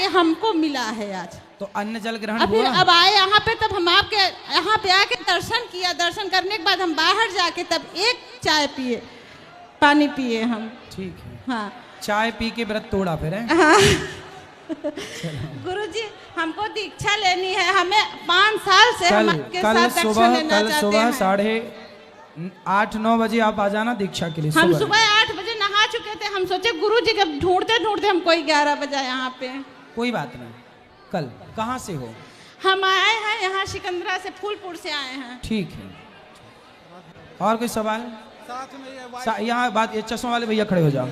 के हमको मिला है आज। तो अन्न जल ग्रहण फिर हुआ? अब आए यहाँ पे, तब हम आपके यहाँ पे आके दर्शन किया। दर्शन करने के बाद हम बाहर जाके तब एक चाय पिए, पानी पिए हम। ठीक है। हाँ, चाय पी के व्रत तोड़ा फिर है? हाँ। गुरुजी हमको दीक्षा लेनी है, हमें 5 साल से हम आपके साथ दीक्षा लेना चाहते हैं। सुबह 8:30-9 बजे आप आ जाना दीक्षा के लिए। हम सुबह 8 बजे नहा चुके थे। हम सोचे गुरुजी जब ढूंढते ढूंढते हम कोई 11 बजे यहाँ पे। कोई बात नहीं। कल कहाँ से हो? हम आए हैं यहाँ सिकंदरा से, फूलपुर से आए हैं। ठीक है। और कोई सवाल? यहाँ बात, ये चश्मा वाले भैया खड़े हो जाओ।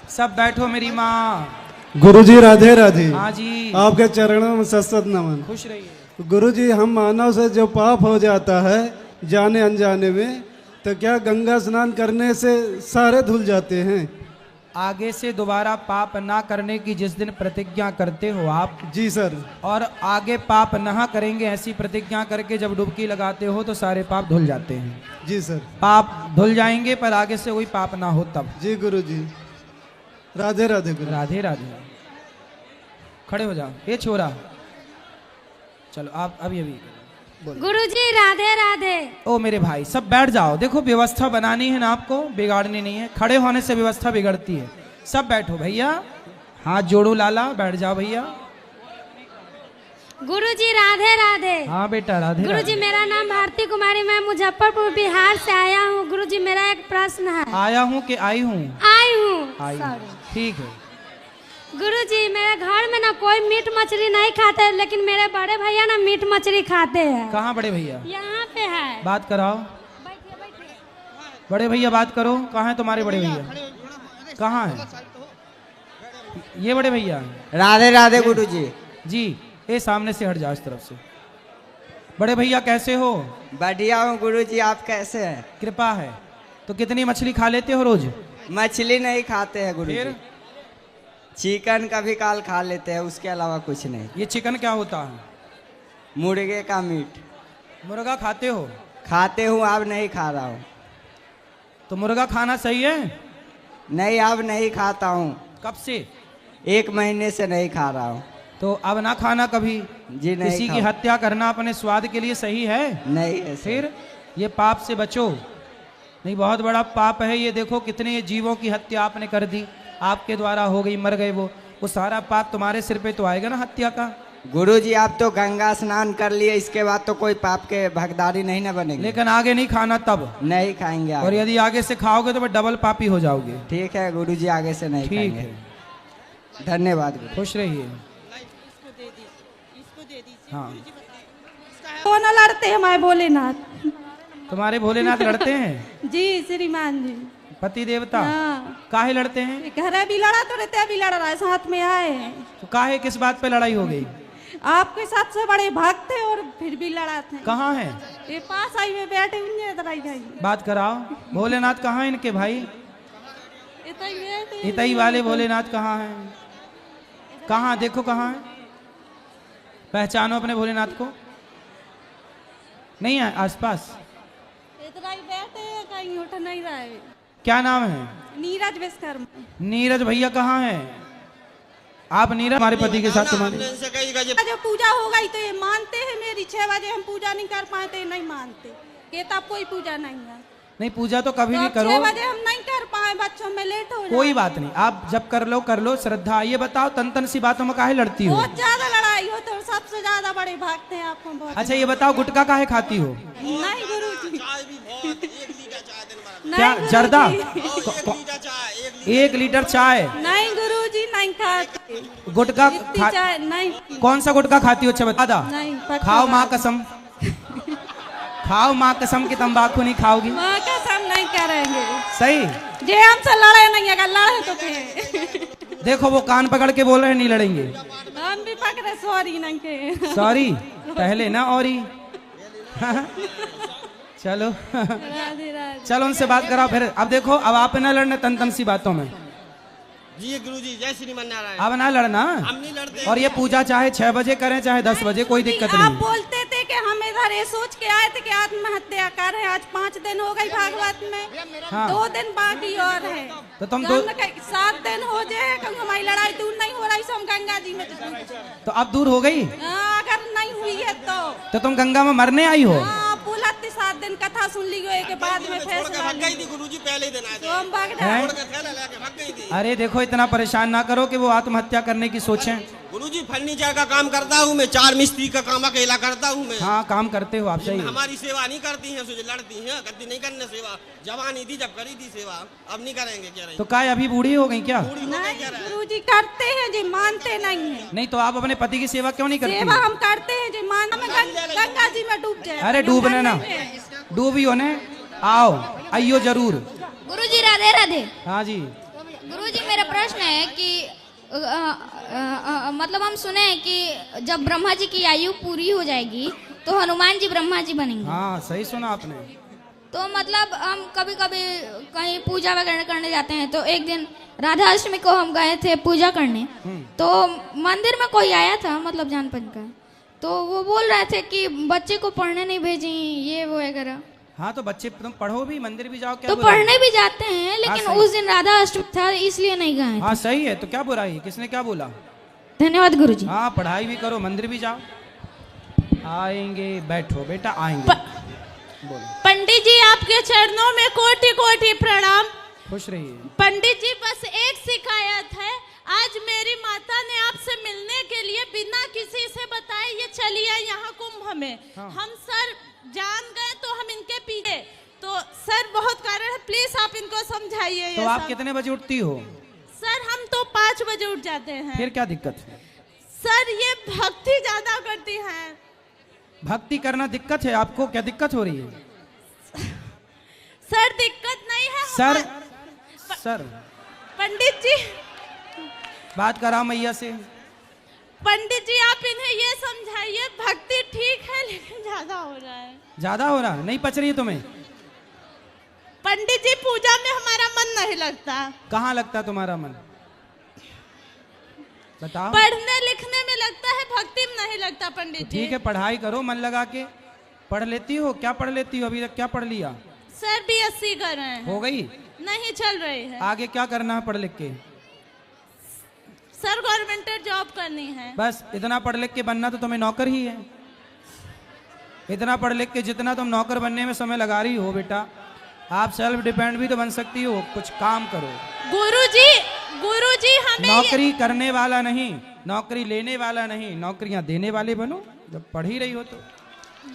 सब बैठो मेरी माँ। गुरुजी राधे राधे। हाँ जी, आपके चरणों में सतसत नमन। खुश रहिए। गुरुजी, हम मानव से जो पाप हो जाता है जाने अनजाने में, तो क्या गंगा स्नान करने से सारे धुल जाते हैं? आगे से दोबारा पाप ना करने की जिस दिन प्रतिज्ञा करते हो आप, जी सर, और आगे पाप ना करेंगे ऐसी प्रतिज्ञा करके जब डुबकी लगाते हो तो सारे पाप धुल जाते हैं। जी सर। पाप धुल जाएंगे पर आगे से कोई पाप ना हो तब। जी गुरुजी, राधे राधे। गुरु राधे राधे। खड़े हो जाओ। ये छोरा, चलो आप अभी गुरुजी राधे राधे। ओ मेरे भाई, सब बैठ जाओ। देखो व्यवस्था बनानी है ना, आपको बिगाड़नी नहीं है। खड़े होने से व्यवस्था बिगड़ती है। सब बैठो भैया, हाथ जोड़ो लाला, बैठ जाओ भैया। गुरुजी राधे राधे। हाँ बेटा राधे। गुरुजी मेरा नाम भारती कुमारी, मैं मुजफ्फरपुर बिहार से आया हूँ। गुरुजी मेरा एक प्रश्न है। आया हूँ कि आई हूँ? आई हूँ। ठीक है। गुरुजी मेरे घर में ना कोई मीट मछली नहीं खाते, लेकिन मेरे बड़े भैया ना मीट मछली खाते हैं। कहाँ बड़े भैया? यहाँ पे है। बात कराओ। बड़े भैया बात करो। कहाँ है तुम्हारे बड़े भैया? कहाँ है ये बड़े भैया? राधे राधे गुरुजी। जी, ये सामने से हट जाओ, इस तरफ से। बड़े भैया कैसे हो? बढ़िया हूँ गुरुजी, आप कैसे हैं? कृपा है। तो कितनी मछली खा लेते हो रोज? मछली नहीं खाते हैं गुरुजी। फिर? चिकन कभी काल खा लेते हैं, उसके अलावा कुछ नहीं। ये चिकन क्या होता है? मुर्गे का मीट। मुर्गा खाते हो? खाते हूँ, अब नहीं खा रहा हूँ। तो मुर्गा खाना सही है? नहीं, अब नहीं खाता हूँ। कब से? 1 महीने से नहीं खा रहा हूँ। तो अब ना खाना कभी? जी नहीं। किसी की हत्या करना अपने स्वाद के लिए सही है? नहीं है। फिर ये पाप से बचो। नहीं, बहुत बड़ा पाप है ये। देखो कितने जीवों की हत्या आपने कर दी, आपके द्वारा हो गई, मर गए वो सारा पाप तुम्हारे सिर पे तो आएगा ना, हत्या का। गुरुजी आप तो गंगा स्नान कर लिए, इसके बाद तो कोई पाप के भागीदारी नहीं ना बनेंगे। लेकिन आगे नहीं खाना तब? नहीं खाएंगे आगे। और यदि आगे से खाओगे तो डबल पापी हो जाओगे। ठीक है गुरुजी, आगे से नहीं ठीक खाएंगे। है। धन्यवाद गुरु। खुश रहिए। हाँ, कौन लड़ते हैं हमारे भोलेनाथ? तुम्हारे भोलेनाथ लड़ते हैं? जी श्रीमान जी। पति देवता? हाँ। काहे लड़ते हैं? घर भी लड़ा तो रहते, अभी लड़ रहा है, साथ में आए हैं। तो काहे, किस बात पे लड़ाई हो गई? आपके साथ से बड़े भक्त थे और फिर भी लड़ाते हैं। कहाँ है? ये पास आई हुए बैठे हुए लड़ाई गई। बात कराओ। भोलेनाथ कहाँ है इनके भाई? इतई वाले भोलेनाथ कहाँ है? कहाँ, देखो कहाँ है? पहचानो अपने भोलेनाथ को। नहीं है आसपास? इतना ही बैठे हैं, कहीं उठ नहीं रहे। क्या नाम है? नीरज विश्वकर्मा। नीरज भैया कहाँ है? आप नीरज हमारे पति के साथ तुम्हारे? जो पूजा हो गई तो ये मानते हैं मेरी, 6 बजे हम पूजा नहीं कर पाते, नहीं मानते, कहता अब कोई पूजा नहीं है। नहीं, पूजा तो कभी तो भी करो। 6 बजे हम नहीं कर पाए, बच्चों में लेट हो कोई बात नहीं, आप जब कर लो श्रद्धा। ये बताओ तन सी बातों में काहे लड़ती हो? बहुत ज्यादा लड़ाई हो तो सबसे ज्यादा बड़े भागते हैं आपको बहुत। अच्छा ये बताओ, गुटखा काहे खाती हो? नहीं गुरुजी। क्या जर्दा? 1 लीटर चाय? नहीं गुरुजी, नहीं खाते गुटखा चाय नहीं। कौन सा गुटखा खाती हो? अच्छा बता दा। नहीं, खाओ माँ कसम, खाओ माँ कसम की तंबाकू नहीं खाओगी। माँ कसम नहीं करेंगे। सही। जे हमसे लड़े नहीं, अगर लड़े तो के देखो वो कान पकड़ के बोल रहे हैं नहीं लड़ेंगे। हम भी पकड़े, सॉरी नहीं के। सॉरी पहले ना, और ही चलो राधे राधे। चलो उनसे बात कराओ फिर। अब देखो, अब आप ना लड़ना तन सी बातों में। जी गुरुजी, जय श्री मन्नारायण। अब ना लड़ना। हम नहीं लड़ते। और ये पूजा चाहे 6 बजे करें चाहे 10 बजे, कोई दिक्कत आप नहीं। बोलते थे कि हम इधर ये सोच के आए थे कि आत्महत्या कर रहे हैं। आज 5 दिन हो गई भागवत में, हाँ। 2 दिन बाकी और है। तो तुम तो हमने कहा 7 दिन हो जाए, क्योंकि हमारी लड़ाई दूर नहीं हो रही, सो हम गंगा जी में तो अब दूर हो गई? अगर नहीं हुई है तो तुम गंगा में मरने आई हो? पूरा 7 दिन कथा सुन ली गई के बाद में फैसला भाग गई थी गुरुजी, पहले ही दिन आए थे। तो हम भाग हैं? छोड़ के थैला लेके भाग गई थी। अरे देखो, इतना परेशान ना करो कि वो आत्महत्या करने की सोचें। गुरुजी फर्नीचर का काम करता हूँ मैं, 4 मिस्त्री का काम अकेला करता हूँ मैं। हाँ, काम करते हो आप, सही है। हमारी सेवा नहीं करती हैं, सोचे लड़ती हैं, गद्दी नहीं करने सेवा। जवानी थी जब करी थी सेवा, अब नहीं करेंगे क्या रही? तो क्या अभी बूढ़ी हो गई क्या? गुरुजी करते हैं जी, मानते नहीं है। नहीं तो आप अपने पति की सेवा क्यों नहीं करती? सेवा हम करते हैं जी, मान में गंगा जी में डूब जाए। अरे डूबने ना, डूबी हो ने, आओ आइयो जरूर। गुरुजी राधे राधे। हाँ जी। गुरुजी मेरा प्रश्न है कि मतलब हम सुने हैं कि जब ब्रह्मा जी की आयु पूरी हो जाएगी तो हनुमान जी ब्रह्मा जी बनेंगे। हाँ, सही सुना आपने। तो मतलब हम कभी कभी कहीं पूजा वगैरह करने जाते हैं, तो एक दिन राधा अष्टमी को हम गए थे पूजा करने, तो मंदिर में कोई आया था, मतलब जान पहचान का, तो वो बोल रहे थे कि बच्चे को पढ़ने नहीं भेजी, ये वो वगैरह। हाँ, तो बच्चे तुम पढ़ो भी, मंदिर भी जाओ, क्या तो बुराई? पढ़ने भी जाते हैं, लेकिन सही। उस दिन राधा अष्टमी था इसलिए नहीं गए। हाँ सही है, तो क्या बुराई है? किसने क्या बोला? धन्यवाद गुरुजी। हाँ, पढ़ाई भी करो, मंदिर भी जाओ। आएंगे, बैठो बेटा, आएंगे। बोलो। पंडित जी आपके चरणों में कोटि कोटि प्रणाम। खुश रहिए। पंडित जी बस एक शिकायत है, आज मेरी माता ने आपसे मिलने के लिए बिना किसी से बताए ये चली आई यहाँ कुंभ में। हाँ। हम सर जान गए तो हम इनके पीछे, तो सर बहुत कारण है, प्लीज आप इनको समझाइए। तो आप कितने बजे उठती हो? सर हम तो 5 बजे उठ जाते हैं। फिर क्या दिक्कत है? सर ये भक्ति ज्यादा करती हैं। भक्ति करना दिक्कत है आपको? क्या दिक्कत हो रही है? सर दिक्कत नहीं है सर, सर पंडित जी, बात कराओ मैया से। पंडित जी आप इन्हें ये समझाइए, भक्ति ठीक है लेकिन ज्यादा हो रहा है। ज्यादा हो रहा है? नहीं पच रही है तुम्हें? पंडित जी पूजा में हमारा मन नहीं लगता। कहाँ लगता तुम्हारा मन? बताओ। पढ़ने लिखने में लगता है, भक्ति में नहीं लगता पंडित जी। ठीक है, पढ़ाई करो मन लगा के। पढ़ लेती हो? क्या पढ़ लेती हो अभी तक? क्या पढ़ लिया? सर BSc कर रहे हैं। हो गई? नहीं चल रही है। आगे क्या करना है पढ़ लिख के? सर गवर्नमेंट जॉब करनी है। बस इतना पढ़ लिख के बनना तो तुम्हें नौकर ही है। इतना पढ़ लिख के जितना तुम नौकर बनने में समय लगा रही हो बेटा, आप सेल्फ डिपेंड भी तो बन सकती हो। कुछ काम करो। गुरुजी हमें नौकरी करने वाला नहीं, नौकरी लेने वाला नहीं, नौकरियां देने वाले बनो जब पढ़ ही रही हो तो।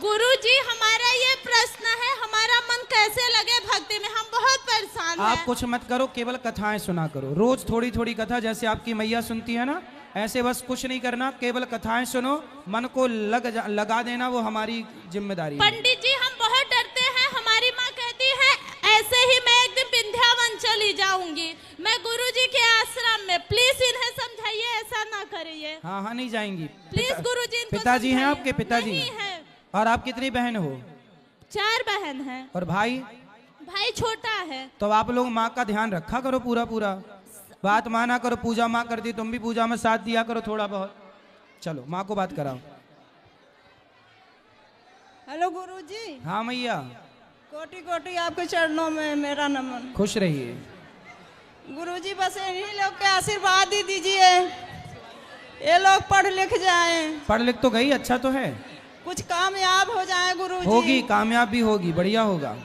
गुरुजी हमारा ये प्रश्न है, हमारा मन कैसे लगे भक्ति में, हम बहुत परेशान हैं। आप कुछ मत करो, केवल कथाएं सुना करो। रोज थोड़ी थोड़ी कथा, जैसे आपकी मैया सुनती है ना, ऐसे बस कुछ नहीं करना, केवल कथाएं सुनो, मन को लगा देना, वो हमारी जिम्मेदारी है। पंडित जी हम बहुत डरते हैं, हमारी माँ कहती है ऐसे ही मैं एक दिन विंध्यावन चली जाऊंगी, मैं गुरुजी के आश्रम में, प्लीज इन्हें समझाइए ऐसा ना करिए। हाँ हाँ, नहीं जाएंगी। प्लीज गुरुजी इनको पिताजी हैं समझाइए। आपके? पिताजी नहीं है। और आप कितनी बहन हो? 4 बहन हैं। और भाई? भाई छोटा है। तो आप लोग माँ का ध्यान रखा करो पूरा पूरा, बात माना करो। पूजा माँ करती, तुम भी पूजा में साथ दिया करो थोड़ा बहुत। चलो माँ को बात कराओ। हेलो गुरुजी। हाँ मैया। कोटि कोटि आपके चरणों में मेरा नमन। खुश रहिए। गुरुजी बस इन्हीं लोग के आशीर्वाद ही दीजिए, ये लोग पढ़ लिख जाएं, पढ़ लिख तो गई, अच्छा तो है, कुछ कामयाब हो जाए गुरुजी। होगी, कामयाब भी होगी, बढ़िया होगा।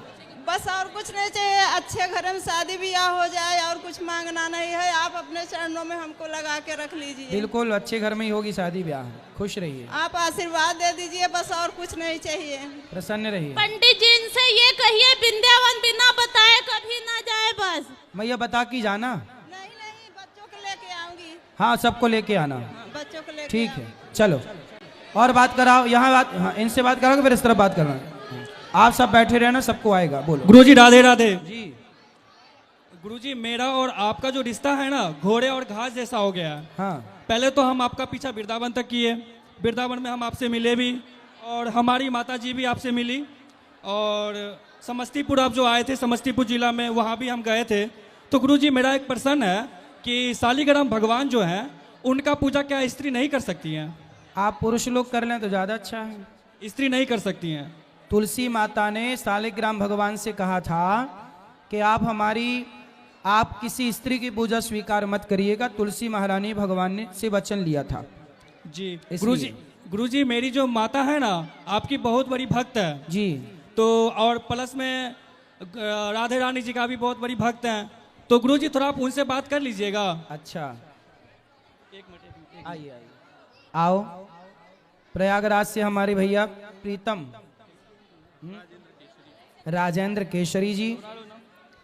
बस और कुछ नहीं चाहिए, अच्छे घर में शादी ब्याह हो जाए, और कुछ मांगना नहीं है। आप अपने चरणों में हमको लगा के रख लीजिए। बिल्कुल, अच्छे घर में ही होगी शादी ब्याह। खुश रहिए। आप आशीर्वाद दे दीजिए, बस और कुछ नहीं चाहिए। प्रसन्न रहिए। पंडित जी इनसे ये कहिए विंध्यावन बिना बताए कभी ना जाए बस। मैया बता की जाना। नहीं नहीं, बच्चों को लेके आऊंगी। हाँ, सबको लेके आना। बच्चों को लेके ठीक है, चलो और बात कराओ। यहाँ बात, हाँ, इनसे बात कराओगे, फिर इस तरफ बात करना। आप सब बैठे रहना, सबको आएगा। बोलो। गुरुजी राधे राधे जी। गुरुजी मेरा और आपका जो रिश्ता है ना, घोड़े और घास जैसा हो गया है। हाँ, पहले तो हम आपका पीछा वृंदावन तक किए, वृंदावन में हम आपसे मिले भी, और हमारी माता जी भी आपसे मिली, और समस्तीपुर आप जो आए थे, समस्तीपुर जिला में, वहाँ भी हम गए थे। तो गुरुजी मेरा एक प्रश्न है कि शालिग्राम भगवान जो है, उनका पूजा क्या स्त्री नहीं कर सकती हैं? आप पुरुष लोग कर लें तो ज़्यादा अच्छा है। स्त्री नहीं कर सकती हैं। तुलसी माता ने शालिग्राम भगवान से कहा था कि आप किसी स्त्री की पूजा स्वीकार मत करिएगा। तुलसी महारानी भगवान ने से वचन लिया था। जी इसलिए। गुरुजी मेरी जो माता है ना आपकी बहुत बड़ी भक्त है जी। तो और प्लस में राधे रानी जी का भी बहुत बड़ी भक्त हैं। तो गुरुजी थोड़ा आप उनसे बात कर लीजिएगा। अच्छा आइए आओ। प्रयागराज से हमारे भैया प्रीतम राजेंद्र केसरी जी,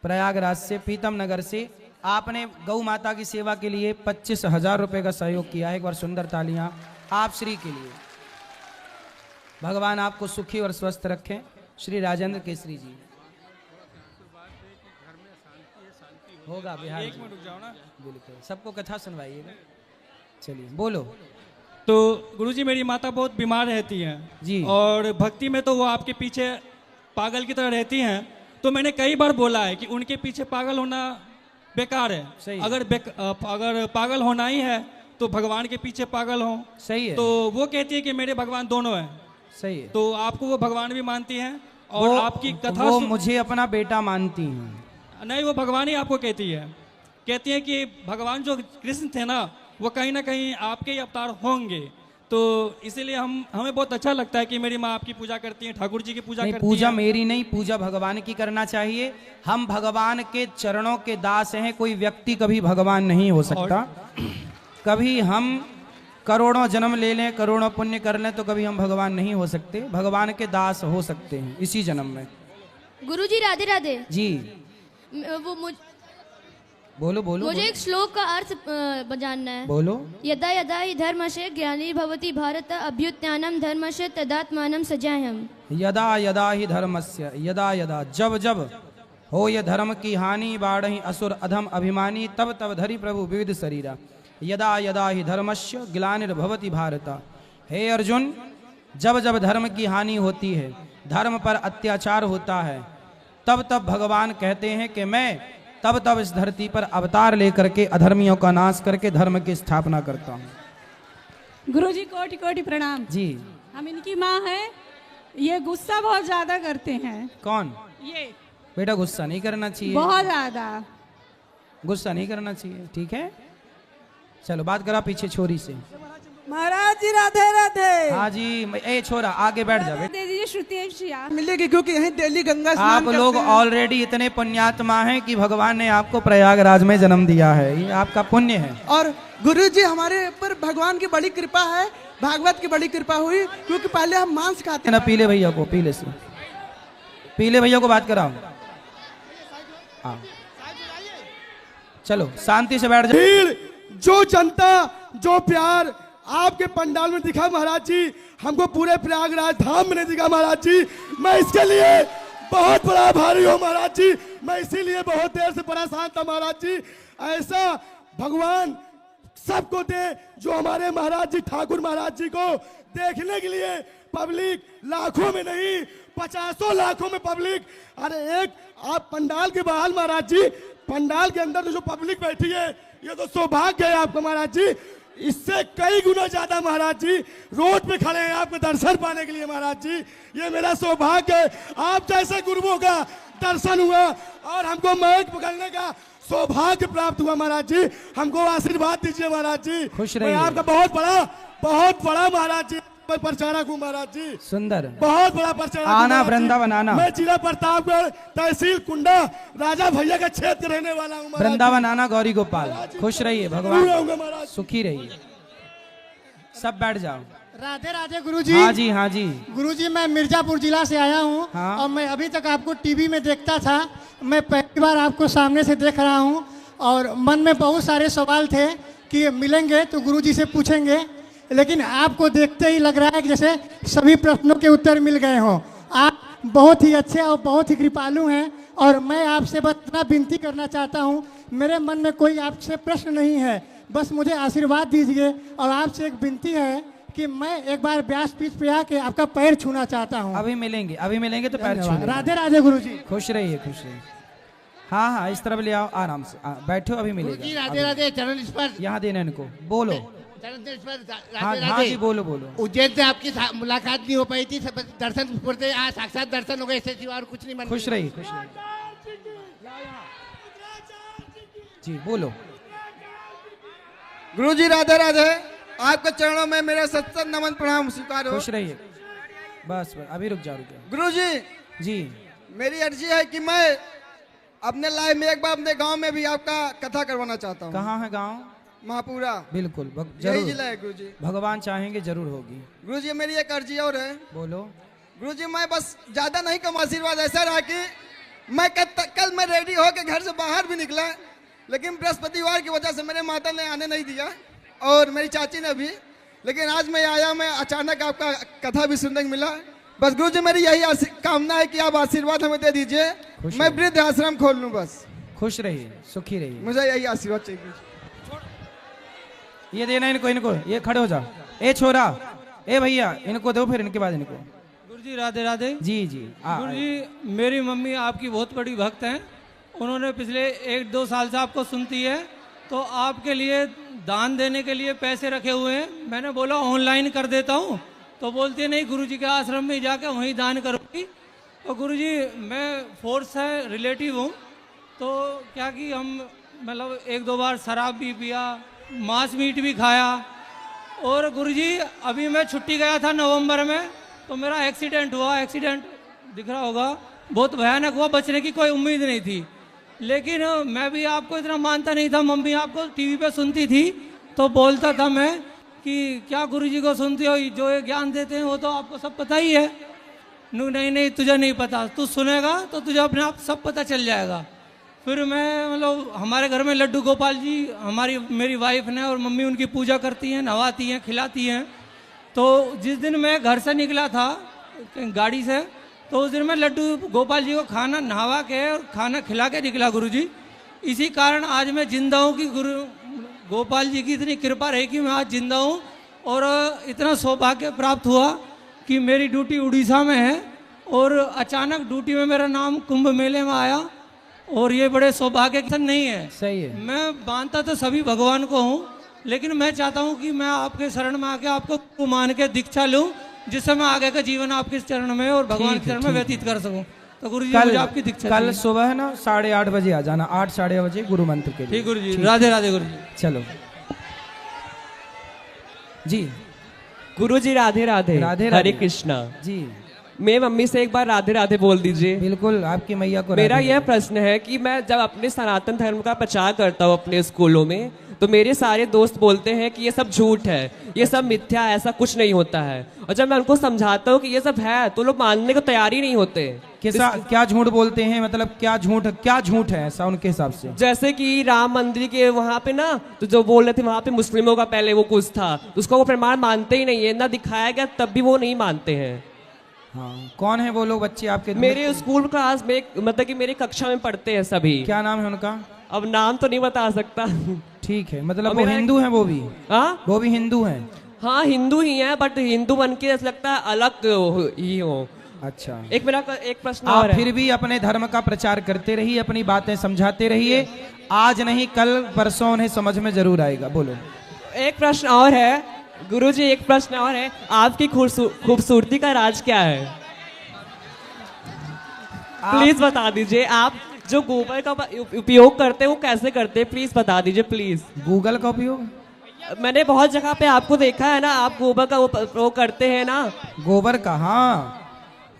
प्रयागराज से प्रीतम नगर से, आपने गौ माता की सेवा के लिए 25,000 रुपए का सहयोग किया है। एक बार सुंदर तालियां आप श्री के लिए। भगवान आपको सुखी और स्वस्थ रखें। श्री राजेंद्र केसरी जी होगा बिहार। एक मिनट रुक जाओ ना। बिल्कुल सबको कथा सुनवाइएगा। चलिए बोलो। तो गुरुजी मेरी माता बहुत बीमार रहती हैं जी। और भक्ति में तो वो आपके पीछे पागल की तरह रहती हैं। तो मैंने कई बार बोला है कि उनके पीछे पागल होना बेकार है। सही। अगर पागल होना ही है तो भगवान के पीछे पागल हो। सही है। तो वो कहती है कि मेरे भगवान दोनों हैं। सही है। तो आपको वो भगवान भी मानती हैं और आपकी कथा वो मुझे अपना बेटा मानती हैं। नहीं, वो भगवान ही आपको कहती है कि भगवान जो कृष्ण थे ना वो कहीं ना कहीं आपके ही अवतार होंगे। तो इसीलिए हमें बहुत अच्छा लगता है कि मेरी माँ आपकी पूजा करती है, ठाकुर जी की पूजा करती है। पूजा मेरी नहीं, पूजा भगवान की करना चाहिए। हम भगवान के चरणों के दास हैं। कोई व्यक्ति कभी भगवान नहीं हो सकता। कभी हम करोड़ों जन्म ले लें, करोड़ों पुण्य कर लें, तो कभी हम भगवान नहीं हो सकते। भगवान के दास हो सकते हैं इसी जन्म में। गुरुजी राधे राधे जी वो बोलो बोलो। मुझे एक श्लोक का अर्थ जानना है। बोलो। यदा यदा हि धर्मस्य ग्लानिर् भवति भारत अभ्युत्थानं धर्मस्य तदात्मानं सृजाम्यहम्। यदा यदा ही धर्मस्य, यदा यदा जब जब हो ये धर्म की हानि, बाढ़हि असुर अधम अभिमानी, तब तब धरि प्रभु विविध शरीरा। यदा यदा ही धर्मस्य ग्लानिर्भवति भारत। हे अर्जुन, जब जब धर्म की हानि होती है, धर्म पर अत्याचार होता है, तब तब भगवान कहते हैं कि मैं तब तब इस धरती पर अवतार लेकर के अधर्मियों का नाश करके धर्म की स्थापना करता हूँ। गुरुजी कोटि कोटि प्रणाम जी। हम इनकी माँ है। ये गुस्सा बहुत ज्यादा करते हैं। कौन? ये बेटा गुस्सा नहीं करना चाहिए। बहुत ज्यादा गुस्सा नहीं करना चाहिए। ठीक है, चलो बात करा पीछे छोरी से। महाराज जी राधे राधे। हाँ जी। ए छोरा आगे बैठ जा बेटा। दे दीजिए श्रुति मिलेगी क्योंकि यहीं डेली गंगा स्नान आप लोग ऑलरेडी इतने पुण्यात्मा हैं कि भगवान ने आपको प्रयागराज में जन्म दिया है। ये आपका पुण्य है। और गुरु जी हमारे ऊपर भगवान की बड़ी कृपा है, भागवत की बड़ी कृपा हुई, क्योंकि पहले हम मांस खाते ना। पीले भैया को, पीले से, पीले भैया को बात कराओ। चलो शांति से बैठ जाओ। जो जनता, जो प्यार आपके पंडाल में दिखा महाराज जी, हमको पूरे प्रयागराज धाम में नहीं दिखा महाराज जी। मैं इसके लिए बहुत बड़ा आभारी हूँ महाराज जी। मैं इसीलिए बहुत देर से परेशान था महाराज जी। ऐसा भगवान सबको दे जो हमारे महाराज जी ठाकुर महाराज जी को देखने के लिए पब्लिक लाखों में नहीं 50 लाखों में पब्लिक। अरे एक आप पंडाल के बाहर महाराज जी, पंडाल के अंदर जो पब्लिक बैठी है, ये तो सौभाग्य है आपका महाराज जी। इससे कई गुना ज्यादा महाराज जी रोड पे खड़े हैं आपके दर्शन पाने के लिए महाराज जी। ये मेरा सौभाग्य है। आप जैसे गुरुओं का दर्शन हुआ और हमको मैक पकड़ने का सौभाग्य प्राप्त हुआ महाराज जी। हमको आशीर्वाद दीजिए महाराज जी। खुश रहिए। मैं आपका बहुत बड़ा महाराज जी प्रचारक हूँ महाराज जी। सुंदर, बहुत बड़ा प्रचारक। आना वृंदावन आना। मैं जिला प्रतापगढ़, तहसील कुंडा, राजा भैया का क्षेत्र रहने वाला हूँ। वृंदावन आना गौरी गोपाल। खुश रहिए, भगवान सुखी रहिए। सब बैठ जाओ। राधे राधे गुरुजी। हाँ जी, हाँ जी। गुरुजी मैं मिर्जापुर जिला से आया हूँ। हाँ। और मैं अभी तक आपको टीवी में देखता था, मैं पहली बार आपको सामने से देख रहा हूँ और मन में बहुत सारे सवाल थे कि मिलेंगे तो गुरुजी से पूछेंगे, लेकिन आपको देखते ही लग रहा है कि जैसे सभी प्रश्नों के उत्तर मिल गए हों। आप बहुत ही अच्छे और बहुत ही कृपालु हैं और मैं आपसे बस इतना विनती करना चाहता हूँ, मेरे मन में कोई आपसे प्रश्न नहीं है, बस मुझे आशीर्वाद दीजिए। और आपसे एक विनती है कि मैं एक बार व्यासपीठ पे आके आपका पैर छूना चाहता हूँ। अभी मिलेंगे तो पैर छू। राधे राधे गुरुजी। खुश रहिए, खुश रहिए। हाँ हाँ, इस तरफ ले आओ, आराम से बैठो, अभी मिलेगा। राधे राधे। चरण स्पर्श यहाँ देना इनको। बोलो। इस पर हाँ हाँ जी, बोलो बोलो। उज्जैन से आपकी मुलाकात नहीं हो पाई थी, दर्शन पूरे आज साक्षात दर्शन हो गए, इससे सिवा और कुछ नहीं। खुश रहिए, खुश रहिए जी, बोलो। गुरुजी राधे राधे, आपके चरणों में मेरा सत्संग नमन प्रणाम स्वीकार हो। खुश रहिए, बस अभी रुक जाओ। गुरुजी जी, मेरी अर्जी है कि मैं अपने लाइफ में एक बार अपने गांव में भी आपका कथा करवाना चाहता हूँ। कहाँ है गांव? महापुरा। बिल्कुल यही जरूर, जिला है गुरुजी। भगवान चाहेंगे जरूर होगी। गुरुजी मेरी एक अर्जी और है। बोलो। गुरुजी मैं बस ज्यादा नहीं कम, आशीर्वाद ऐसा रहा कि मैं कल मैं रेडी होकर घर से बाहर भी निकला, लेकिन बृहस्पतिवार की वजह से मेरे माता ने आने नहीं दिया और मेरी चाची ने भी, लेकिन आज मैं आया, मैं अचानक आपका कथा भी सुनने को मिला। बस गुरुजी मेरी यही कामना है कि आप आशीर्वाद हमें दे दीजिए, मैं वृद्ध आश्रम खोल लूं। बस खुश रहिए, सुखी रहिए, मुझे यही आशीर्वाद चाहिए। ये देना इनको, इनको ये खड़े हो जा। ए छोरा, ए भैया, इनको दो, फिर इनके बाद इनको। गुरुजी राधे राधे। जी जी। गुरुजी मेरी मम्मी आपकी बहुत बड़ी भक्त हैं, उन्होंने पिछले 1-2 साल से आपको सुनती है, तो आपके लिए दान देने के लिए पैसे रखे हुए हैं। मैंने बोला ऑनलाइन कर देता हूँ, तो बोलती है नहीं गुरुजी के आश्रम में जाके वहीं दान करूँगी। तो गुरुजी मैं फोर्स है रिलेटिव हूँ, तो क्या कि हम मतलब 1-2 बार शराब भी पिया, मांस मीट भी खाया, और गुरुजी अभी मैं छुट्टी गया था नवंबर में, तो मेरा एक्सीडेंट हुआ। एक्सीडेंट दिख रहा होगा, बहुत भयानक हुआ, बचने की कोई उम्मीद नहीं थी। लेकिन मैं भी आपको इतना मानता नहीं था, मम्मी आपको टीवी पे सुनती थी, तो बोलता था मैं कि क्या गुरुजी को सुनती हो, जो ये ज्ञान देते हैं वो तो आपको सब पता ही है। नहीं नहीं तुझे नहीं पता, तू सुनेगा तो तुझे अपने आप सब पता चल जाएगा। फिर मैं मतलब हमारे घर में लड्डू गोपाल जी मेरी वाइफ ने और मम्मी उनकी पूजा करती हैं, नहवाती हैं, खिलाती हैं। तो जिस दिन मैं घर से निकला था गाड़ी से, तो उस दिन मैं लड्डू गोपाल जी को खाना नहवा के और खाना खिला के निकला गुरुजी। इसी कारण आज मैं जिंदा हूँ कि गुरु गोपाल जी की इतनी कृपा रही कि मैं आज जिंदा हूँ, और इतना सौभाग्य प्राप्त हुआ कि मेरी ड्यूटी उड़ीसा में है और अचानक ड्यूटी में मेरा नाम कुंभ मेले में आया, और ये बड़े सौभाग्य की नहीं है। सही है। मैं मानता तो सभी भगवान को हूँ, लेकिन मैं चाहता हूँ कि मैं आपके शरण में आके आपको मान के दीक्षा लूँ, जिससे मैं आगे का जीवन आपके चरण में और भगवान के चरण में व्यतीत कर सकूँ। तो गुरु जी मुझे आपकी दीक्षा कल सुबह ना 8:30 बजे आ जाना, 8-8:30 बजे गुरु मंत्र के लिए। ठीक गुरु जी, राधे राधे गुरु जी। चलो जी। गुरु जी राधे राधे। राधे हरे कृष्णा जी। मेरी मम्मी से एक बार राधे राधे बोल दीजिए। बिल्कुल, आपकी मैया को। मेरा यह प्रश्न है कि मैं जब अपने सनातन धर्म का प्रचार करता हूँ अपने स्कूलों में, तो मेरे सारे दोस्त बोलते हैं कि ये सब झूठ है, ये सब मिथ्या, ऐसा कुछ नहीं होता है। और जब मैं उनको समझाता हूँ कि ये सब है, तो लोग मानने को तैयार ही नहीं होते। क्या झूठ बोलते हैं, मतलब क्या झूठ है ऐसा उनके हिसाब से? जैसे कि राम मंदिर के वहाँ पे ना, तो जो बोल रहे थे वहाँ पे मुस्लिमों का पहले वो कुछ था, उसको वो प्रमाण मानते ही नहीं है, ना दिखाया गया तब भी वो नहीं मानते हैं। हाँ, कौन है वो लोग बच्चे आपके? मेरे स्कूल क्लास में मतलब कि मेरी कक्षा में पढ़ते हैं सभी। क्या नाम है उनका? अब नाम तो नहीं बता सकता। ठीक है, मतलब वो हिंदू हैं? वो भी वो भी हिंदू हैं? हाँ हिंदू ही हैं, बट हिंदू बन के ऐसा लगता है अलग ही हो। अच्छा, एक प्रश्न आप और है। फिर भी अपने धर्म का प्रचार करते रहिए, अपनी बातें समझाते रहिए, आज नहीं कल परसों उन्हें समझ में जरूर आएगा। बोलो। एक प्रश्न और है गुरुजी, एक प्रश्न और है, आपकी खूबसूरती का राज क्या है? प्लीज बता दीजिए। आप जो गूगल का उपयोग करते हैं वो कैसे करते हैं, प्लीज बता दीजिए प्लीज। गूगल का उपयोग मैंने बहुत जगह पे आपको देखा है ना, आप गोबर का उपयोग करते हैं ना। गोबर का? हाँ,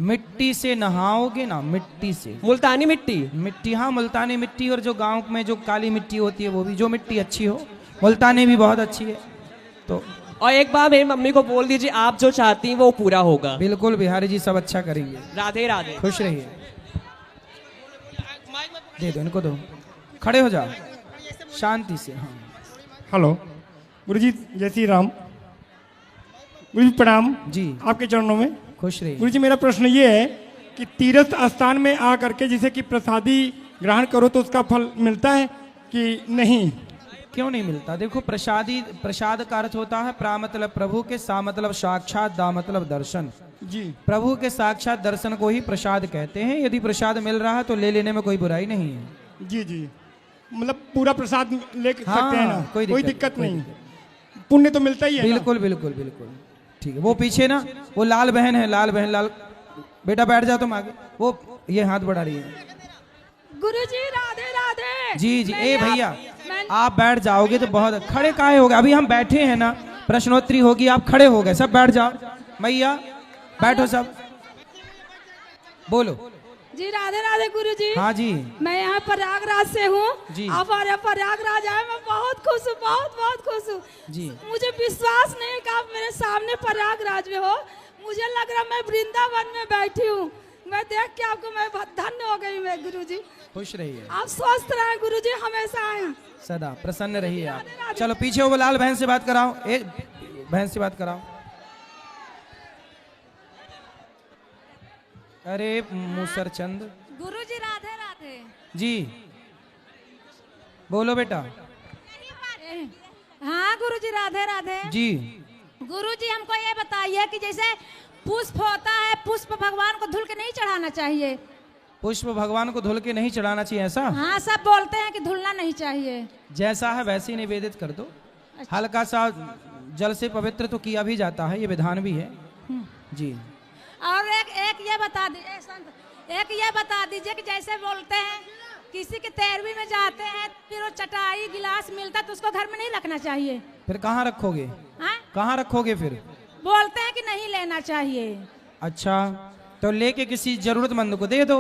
मिट्टी से नहाओगे ना, मिट्टी से, मुल्तानी मिट्टी। हाँ, मुल्तानी मिट्टी, और जो गांव में जो काली मिट्टी होती है वो भी, जो मिट्टी अच्छी हो। मुल्तानी भी बहुत अच्छी है। तो और एक बार मेरी मम्मी को बोल दीजिए, आप जो चाहती हैं वो पूरा होगा। बिल्कुल, बिहारी जी सब अच्छा करेंगे। राधे राधे। खुश रहिए। दे दो इनको, दो, खड़े हो जाओ शांति से। हाँ, हेलो गुरुजी, जय श्री राम। गुरुजी प्रणाम जी, आपके चरणों में। खुश रहिए। गुरुजी मेरा प्रश्न ये है कि तीर्थ स्थान में आ करके जैसे कि प्रसादी ग्रहण करो तो उसका फल मिलता है कि नहीं? क्यों नहीं मिलता? देखो, प्रसाद का अर्थ होता है प्रा मतलब प्रभु के, सा मतलब साक्षात, दा मतलब दर्शन। जी, प्रभु के साक्षात दर्शन को ही प्रसाद कहते हैं। यदि प्रसाद मिल रहा है तो ले लेने में कोई बुराई नहीं है। जी जी, मतलब पूरा प्रसाद ले सकते हैं ना? कोई दिक्कत नहीं। पुण्य तो मिलता ही है। बिल्कुल बिल्कुल बिल्कुल ठीक है। वो पीछे ना वो लाल बहन है, लाल बहन, लाल बेटा बैठ जाओ तुम आगे। वो ये हाथ बढ़ा रही है। गुरुजी राधे राधे। जी जी ए भैया आप बैठ जाओगे तो बहुत, खड़े काहे हो गए? अभी हम बैठे हैं ना, प्रश्नोत्तरी होगी, आप खड़े हो गए। सब बैठ जाओ, मैया बैठो सब, बोलो। जी राधे राधे गुरुजी। हाँ जी। मैं यहाँ प्रयागराज से हूँ जी। आप प्रयागराज आए, मैं बहुत खुश हूँ, बहुत खुश हूँ जी। मुझे विश्वास नहीं कि आप मेरे सामने प्रयागराज में हो। मुझे लग रहा मैं वृंदावन में बैठी हूँ। मैं देख के आपको मैं बहुत धन्य हो गई। मैं गुरुजी खुश रहिए, आप स्वस्थ रहे गुरुजी, हमेशा आए सदा प्रसन्न रहिए आप। चलो पीछे वो लाल बहन से बात कराओ, एक बहन से बात कराओ। अरे मूसर चंद। गुरुजी राधे राधे। जी बोलो बेटा। हाँ गुरुजी राधे राधे। जी गुरुजी हमको ये बताइए कि जैसे पुष्प होता है, पुष्प भगवान को धुल के नहीं चढ़ाना चाहिए। पुष्प भगवान को धुल के नहीं चढ़ाना चाहिए ऐसा? हाँ सब बोलते हैं कि धुलना नहीं चाहिए। जैसा है वैसे ही निवेदित कर दो। हल्का सा जल से पवित्र तो किया भी जाता है, ये विधान भी है। जी। और एक ये बता दीजिए संत, एक ये बता दीजिए कि जैसे बोलते हैं किसी के 13वीं में जाते हैं, फिर वो चटाई गिलास मिलता है तो उसको घर में नहीं रखना चाहिए। फिर कहाँ रखोगे? कहाँ रखोगे फिर? बोलते हैं कि नहीं लेना चाहिए। अच्छा तो लेके किसी जरूरतमंद को दे दो।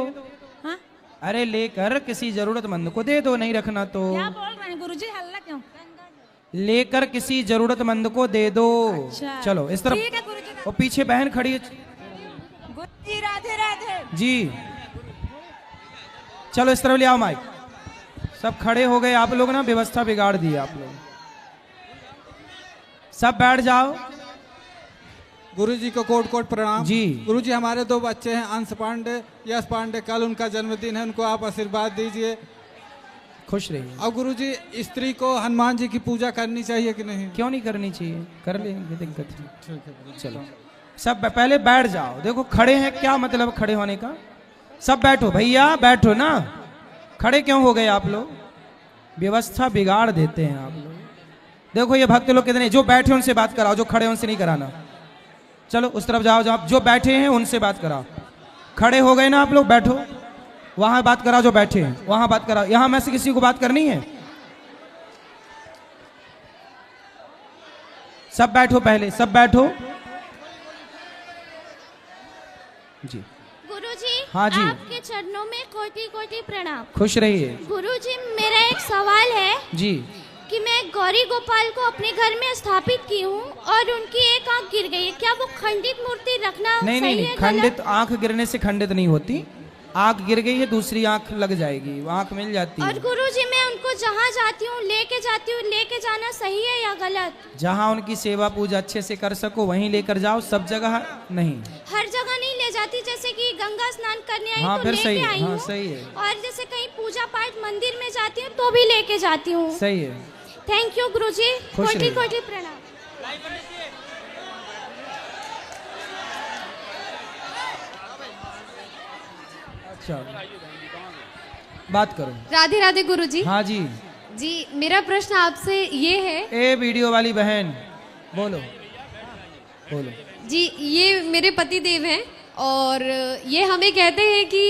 हाँ? अरे लेकर किसी जरूरतमंद को दे दो, नहीं रखना तो। क्या बोल रहे हैं गुरुजी, हल्ला क्यों? लेकर किसी जरूरतमंद को दे दो। अच्छा। चलो इस तरफ, वो पीछे बहन खड़ी है। गुरुजी राधे राधे। जी चलो इस तरफ ले आओ माइक। सब खड़े हो गए आप लोग ना, व्यवस्था बिगाड़ दी आप लोग। सब बैठ जाओ। गुरुजी को कोट कोट प्रणाम। जी। गुरुजी हमारे 2 बच्चे हैं, अंश पांडे, यश पांडे, कल उनका जन्मदिन है, उनको आप आशीर्वाद दीजिए। खुश रहिए। और गुरुजी स्त्री को हनुमान जी की पूजा करनी चाहिए कि नहीं? क्यों नहीं करनी चाहिए, कर लेंगे, दिक्कत नहीं। चलो सब पहले बैठ जाओ। देखो खड़े हैं, क्या मतलब खड़े होने का? सब बैठो भैया, बैठो ना। खड़े क्यों हो गए आप लोग? व्यवस्था बिगाड़ देते हैं आप लोग। देखो ये भक्त लोग कितने, जो बैठे उनसे बात कराओ, जो खड़े उनसे नहीं कराना। चलो उस तरफ जाओ, जाओ जो बैठे हैं उनसे बात कराओ। खड़े हो गए ना आप लोग, बैठो। वहां बात कराओ जो बैठे हैं, वहां बात कराओ। यहां में से किसी को बात करनी है? सब बैठो, पहले सब बैठो। जी गुरुजी। हाँ जी। आपके चरणों में कोटि कोटि प्रणाम। खुश रहिए। गुरुजी मेरा एक सवाल है जी कि मैं गौरी गोपाल को अपने घर में स्थापित की हूँ और उनकी एक आंख गिर गई है, क्या वो खंडित मूर्ति रखना नहीं सही नहीं, है? खंडित आंख गिरने से खंडित नहीं होती। आंख गिर गई है, दूसरी आंख लग जाएगी, वो आंख मिल जाती है। और गुरुजी मैं उनको जहाँ जाती हूँ लेके जाती हूँ, लेके जाना सही है या गलत? जहाँ उनकी सेवा पूजा अच्छे से कर सको वहीं लेकर जाओ, सब जगह नहीं। हर जगह नहीं ले जाती, जैसे कि गंगा स्नान करने आई हाँ, तो फिर सही लेके है। आई हाँ, हूँ। सही है। और जैसे कहीं पूजा पाठ मंदिर में जाती हूँ तो भी लेके जाती हूँ। सही है। थैंक यू गुरुजी, खुश कोटि रहिए। कोटि प्रणाम। अच्छा बात करो। राधे राधे गुरुजी। हाँ जी। जी मेरा प्रश्न आपसे ये है। ए वीडियो वाली बहन बोलो, बोलो। जी ये मेरे पति देव हैं और ये हमें कहते हैं कि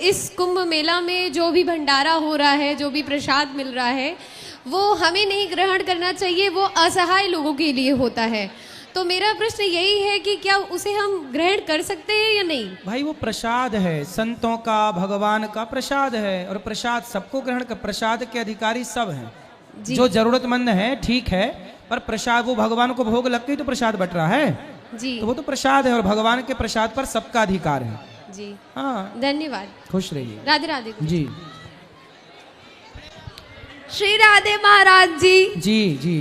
इस कुंभ मेला में जो भी भंडारा हो रहा है, जो भी प्रसाद मिल रहा है, वो हमें नहीं ग्रहण करना चाहिए, वो असहाय लोगों के लिए होता है। तो मेरा प्रश्न यही है कि क्या उसे हम ग्रहण कर सकते हैं या नहीं? भाई वो प्रसाद है, संतों का, भगवान का प्रसाद है, और प्रसाद सबको ग्रहण कर, प्रसाद के अधिकारी सब हैं। जो जरूरतमंद है ठीक है, पर प्रसाद वो भगवान को भोग लग के तो प्रसाद बट रहा है जी, तो वो तो प्रसाद है, और भगवान के प्रसाद पर सबका अधिकार है। जी हाँ, धन्यवाद। खुश रहिए। राधे राधे जी। श्री राधे महाराज जी। जी जी।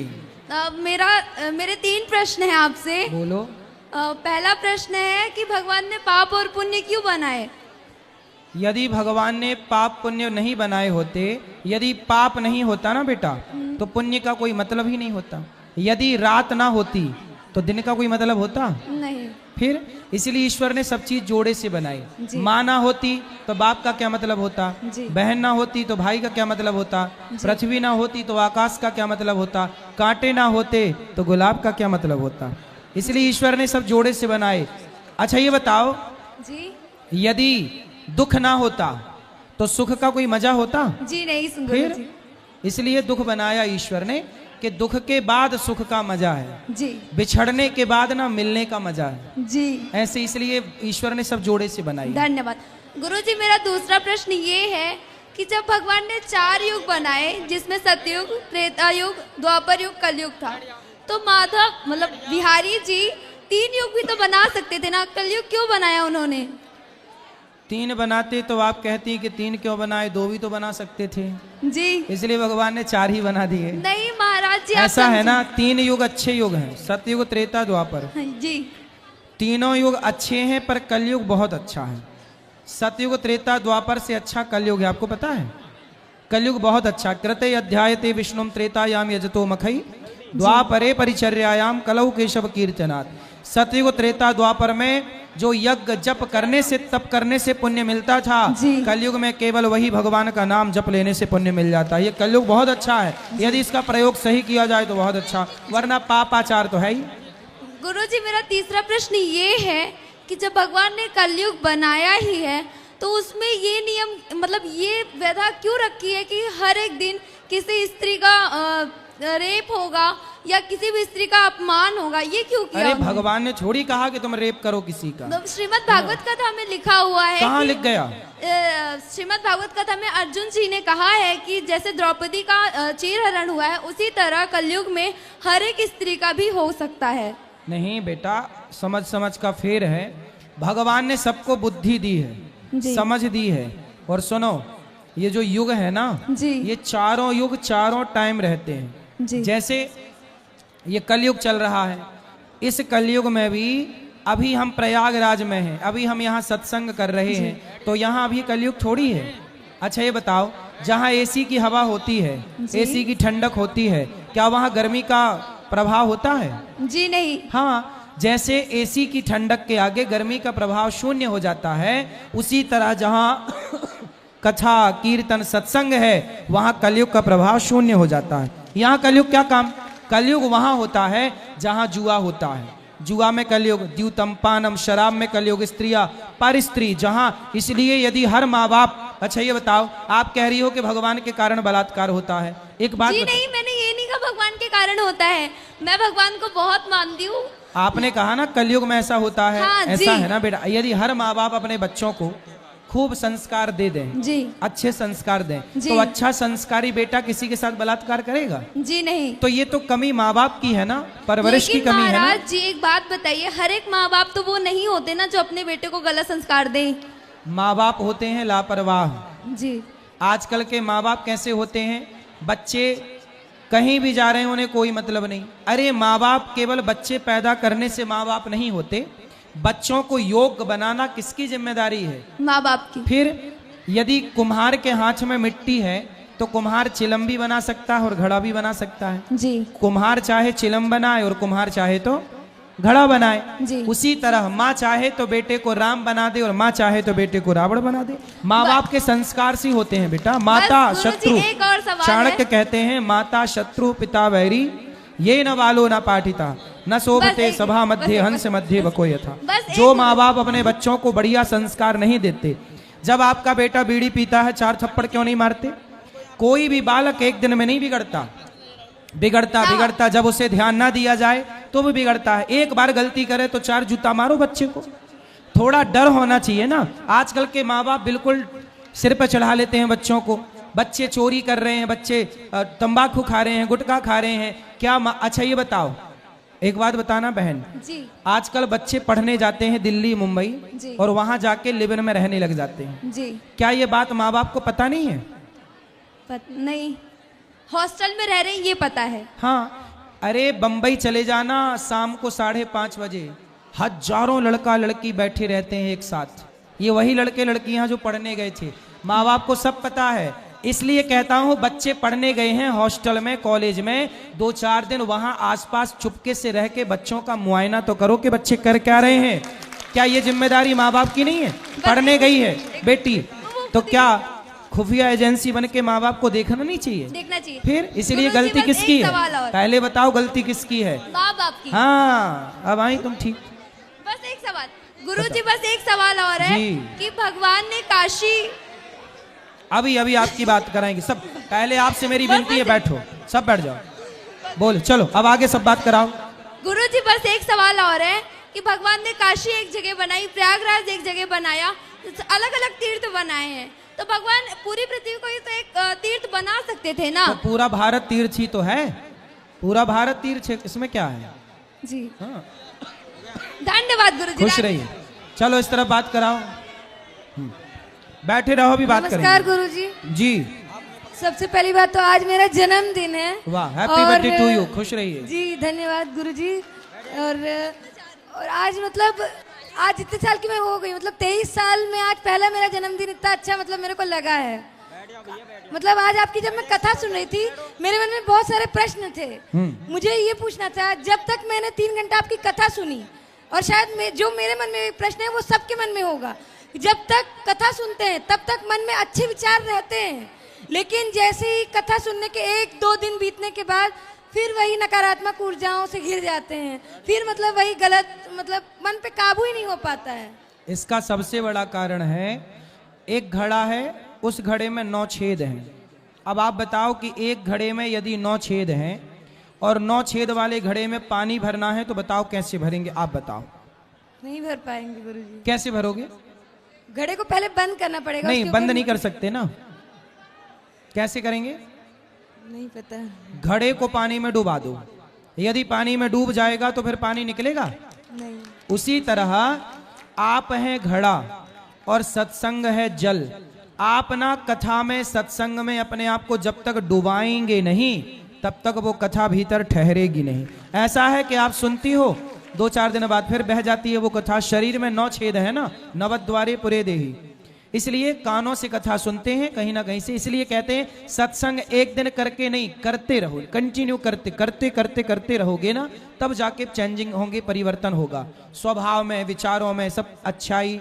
मेरे 3 प्रश्न हैं आपसे। बोलो। पहला प्रश्न है कि भगवान ने पाप और पुण्य क्यों बनाए? यदि भगवान ने पाप पुण्य नहीं बनाए होते, यदि पाप नहीं होता ना बेटा, तो पुण्य का कोई मतलब ही नहीं होता। यदि रात ना होती तो दिन का कोई मतलब होता? नहीं। फिर इसलिए ईश्वर ने सब चीज जोड़े से बनाई। जी। माँ ना होती तो बाप का क्या मतलब होता, जी। बहन ना होती तो भाई का क्या मतलब होता, पृथ्वी ना होती तो आकाश का क्या मतलब होता, कांटे ना होते तो गुलाब का क्या मतलब होता। इसलिए ईश्वर ने सब जोड़े से बनाए। अच्छा ये बताओ, जी यदि दुख ना होता तो सुख का कोई मजा होता? जी नहीं गुरुजी। फिर इसलिए दुख बनाया ईश्वर ने कि दुख के बाद सुख का मजा है, जी बिछड़ने के बाद ना मिलने का मजा है। जी ऐसे इसलिए ईश्वर ने सब जोड़े से बनाई। धन्यवाद गुरुजी। मेरा दूसरा प्रश्न ये है कि जब भगवान ने 4 युग बनाए जिसमें सतयुग, त्रेता युग, द्वापर युग, कलयुग था, तो माधव मतलब बिहारी जी 3 युग भी तो बना सकते थे ना, कलयुग क्यों बनाया उन्होंने? 3 बनाते तो आप कहती कि 3 क्यों बनाए, 2 भी तो बना सकते थे। जी इसलिए भगवान ने 4 ही बना दिए। नहीं महाराज जी, आप ऐसा है समझे। ना, 3 युग अच्छे युग हैं, सतयुग, त्रेता, द्वापर। जी तीनों युग अच्छे हैं पर कलयुग बहुत अच्छा है। सतयुग, त्रेता, द्वापर से अच्छा कलयुग है, आपको पता है? कलयुग बहुत अच्छा। कृते अध्यायते विष्णुम त्रेतायाम यजतो मखई द्वापरे परिचर्यायाम कलौ केशव कीर्तनात्। सतयुग, त्रेता, द्वापर में जो यज्ञ जप करने से, तप करने से पुण्य मिलता था, कलयुग में केवल वही भगवान का नाम जप लेने से पुण्य मिल जाता है। ये कलयुग बहुत अच्छा है, यदि इसका प्रयोग सही किया जाए तो बहुत अच्छा, वरना पापाचार तो है ही। गुरुजी मेरा तीसरा प्रश्न ये है कि जब भगवान ने कलयुग बनाया ही है तो उसमें ये नियम मतलब ये व्यवस्था क्यों रखी है कि हर एक दिन किसी स्त्री का रेप होगा या किसी भी स्त्री का अपमान होगा, ये क्यों किया? अरे भगवान ने थोड़ी कहा कि तुम रेप करो किसी का। तो श्रीमद् भागवत कथा में लिखा हुआ है। कहाँ लिख गया? श्रीमद् भागवत कथा में अर्जुन जी ने कहा है कि जैसे द्रौपदी का चीरहरण हुआ है उसी तरह कलयुग में हर एक स्त्री का भी हो सकता है। नहीं बेटा, समझ समझ का फेर है। भगवान ने सबको बुद्धि दी है, समझ दी है। और सुनो, ये जो युग है ना, ये चारों युग चारों टाइम रहते हैं। जैसे ये कलयुग चल रहा है, इस कलयुग में भी अभी हम प्रयागराज में हैं, अभी हम यहाँ सत्संग कर रहे हैं, तो यहाँ अभी कलयुग थोड़ी है। अच्छा ये बताओ, जहाँ एसी की हवा होती है, एसी की ठंडक होती है, क्या वहाँ गर्मी का प्रभाव होता है? जी नहीं। हाँ, जैसे एसी की ठंडक के आगे गर्मी का प्रभाव शून्य हो जाता है, उसी तरह जहाँ कथा कीर्तन सत्संग है वहाँ कलयुग का प्रभाव शून्य हो जाता है। यहाँ कलयुग क्या काम? कलयुग वहाँ होता है जहाँ जुआ होता है, जुआ में कलयुग, द्यूतम पानम शराब में कलयुग, स्त्रियाँ पर स्त्री जहाँ। इसलिए यदि हर माँ बाप, अच्छा ये बताओ, आप कह रही हो कि भगवान के कारण बलात्कार होता है, एक बात जी नहीं, मैंने ये नहीं कहा भगवान के कारण होता है, मैं भगवान को बहुत मानती हूँ। आपने कहा ना कलयुग में ऐसा होता है। हाँ, ऐसा है ना बेटा, यदि हर माँ बाप अपने बच्चों को खूब संस्कार दे दें, जी अच्छे संस्कार दें, जी। तो अच्छा संस्कारी बेटा किसी के साथ बलात्कार करेगा? जी नहीं। तो ये तो कमी माँ बाप की है ना, परवरिश की कमी है ना। महाराज जी एक बात बताइए, हर एक माँ बाप तो वो नहीं होते ना जो अपने बेटे को गलत संस्कार दें। माँ बाप होते हैं लापरवाह। जी आजकल के माँ बाप कैसे होते हैं, बच्चे कहीं भी जा रहे हैं उन्हें कोई मतलब नहीं। अरे माँ बाप केवल बच्चे पैदा करने से माँ बाप नहीं होते, बच्चों को योग्य बनाना किसकी जिम्मेदारी है? माँ बाप की। फिर यदि कुम्हार के हाथ में मिट्टी है तो कुम्हार चिलम भी बना सकता है और घड़ा भी बना सकता है। जी कुम्हार चाहे चिलम बनाए और कुम्हार चाहे तो घड़ा बनाए। जी। उसी तरह माँ चाहे तो बेटे को राम बना दे और माँ चाहे तो बेटे को रावण बना दे। माँ बाप के संस्कार से होते हैं बेटा। माता शत्रु, एक और सवाल चाणक्य कहते हैं माता शत्रु पिता वैरी, ये न बालो न पाठिता न शोभते सभा मध्य हंस मध्य वको यथा। जो माँ बाप अपने बच्चों को बढ़िया संस्कार नहीं देते, जब आपका बेटा बीड़ी पीता है 4 थप्पड़ क्यों नहीं मारते? कोई भी बालक एक दिन में नहीं बिगड़ता, बिगड़ता जब उसे ध्यान ना दिया जाए तो भी बिगड़ता है। एक बार गलती करे तो 4 जूता मारो बच्चे को। थोड़ा डर होना चाहिए ना। आजकल के माँ बाप बिल्कुल सिर पर चढ़ा लेते हैं बच्चों को। बच्चे चोरी कर रहे हैं, बच्चे तंबाकू खा रहे हैं, गुटखा खा रहे हैं, क्या अच्छा ये बताओ, एक बात बताना बहन जी। आजकल बच्चे पढ़ने जाते हैं दिल्ली मुंबई और वहां जाके लिव-इन में रहने लग जाते हैं जी। क्या ये बात माँ बाप को पता नहीं है? नहीं, हॉस्टल में रह रहे हैं ये पता है। हाँ, अरे बंबई चले जाना, शाम को 5:30 बजे हजारों लड़का लड़की बैठे रहते हैं एक साथ। ये वही लड़के लड़कियां जो पढ़ने गए थे। माँ बाप को सब पता है इसलिए कहता हूं बच्चे पढ़ने गए हैं हॉस्टल में, कॉलेज में, 2-4 दिन वहां आसपास चुपके से रह के बच्चों का मुआयना तो करो कि बच्चे कर क्या रहे हैं। क्या ये जिम्मेदारी माँ बाप की नहीं है? पढ़ने गई है बेटी तो क्या खुफिया एजेंसी बन के माँ बाप को देखना नहीं चाहिए? देखना चाहिए। फिर इसलिए गलती किसकी है? पहले बताओ गलती किसकी है? माँ बाप की। हाँ अब आई तुम ठीक। बस एक सवाल गुरुजी, बस एक सवाल और है कि भगवान ने काशी, अभी आपकी बात कराएंगे सब। पहले आपसे मेरी विनती है, बैठो सब बैठ जाओ, बोलो चलो अब आगे सब बात कराओ। गुरुजी बस एक सवाल और है कि भगवान ने काशी एक जगह बनाई, प्रयागराज एक जगह बनाया, अलग अलग तीर्थ बनाए हैं, तो भगवान पूरी पृथ्वी को ही तो एक तीर्थ बना सकते थे ना? तो पूरा भारत तीर्थ ही तो है, पूरा भारत तीर्थ है, इसमें क्या है? जी हाँ। धन्यवाद गुरुजी। खुश रहिए। चलो इस तरफ बात कराओ, बैठे रहो भी बात करेंगे। नमस्कार गुरुजी। जी सबसे पहली बात तो आज मेरा जन्मदिन है। वाह, हैप्पी बर्थडे टू यू। खुश रहिए। जी धन्यवाद गुरुजी। और आज मतलब आज इतने साल की मैं हो गई, मतलब 23 साल में आज पहला मेरा जन्मदिन इतना अच्छा मतलब मेरे को लगा है। मतलब आज आपकी जब मैं कथा सुन रही थी मेरे मन में बहुत सारे प्रश्न थे। मुझे ये पूछना था, जब तक मैंने 3 घंटा आपकी कथा सुनी और शायद जो मेरे मन में प्रश्न है वो सबके मन में होगा, जब तक कथा सुनते हैं तब तक मन में अच्छे विचार रहते हैं, लेकिन जैसे ही कथा सुनने के 1-2 दिन बीतने के बाद फिर वही नकारात्मक ऊर्जाओं से घिर जाते हैं, फिर मतलब वही गलत, मतलब मन पे काबू ही नहीं हो पाता है। इसका सबसे बड़ा कारण है, एक घड़ा है उस घड़े में 9 छेद हैं। अब आप बताओ कि एक घड़े में यदि 9 छेद हैं और 9 छेद वाले घड़े में पानी भरना है तो बताओ कैसे भरेंगे? आप बताओ। नहीं भर पाएंगे गुरुजी। कैसे भरोगे? घड़े को पहले बंद करना पड़ेगा। नहीं, बंद नहीं कर सकते ना, कैसे करेंगे? नहीं पता। घड़े को पानी में डुबा दो, यदि पानी में डूब जाएगा तो फिर पानी निकलेगा नहीं। उसी तरह आप हैं घड़ा और सत्संग है जल। आप ना कथा में, सत्संग में अपने आप को जब तक डुबाएंगे नहीं तब तक वो कथा भीतर ठहरेगी नहीं। ऐसा है कि आप सुनती हो, 2-4 दिन बाद फिर बह जाती है वो कथा। शरीर में 9 छेद है ना, नवद्वारे पुरे देही, इसलिए कानों से कथा सुनते हैं कहीं ना कहीं से। इसलिए कहते हैं सत्संग एक दिन करके नहीं, करते रहो, कंटिन्यू करते करते करते करते रहोगे ना, तब जाके चेंजिंग होंगे, परिवर्तन होगा स्वभाव में, विचारों में, सब अच्छाई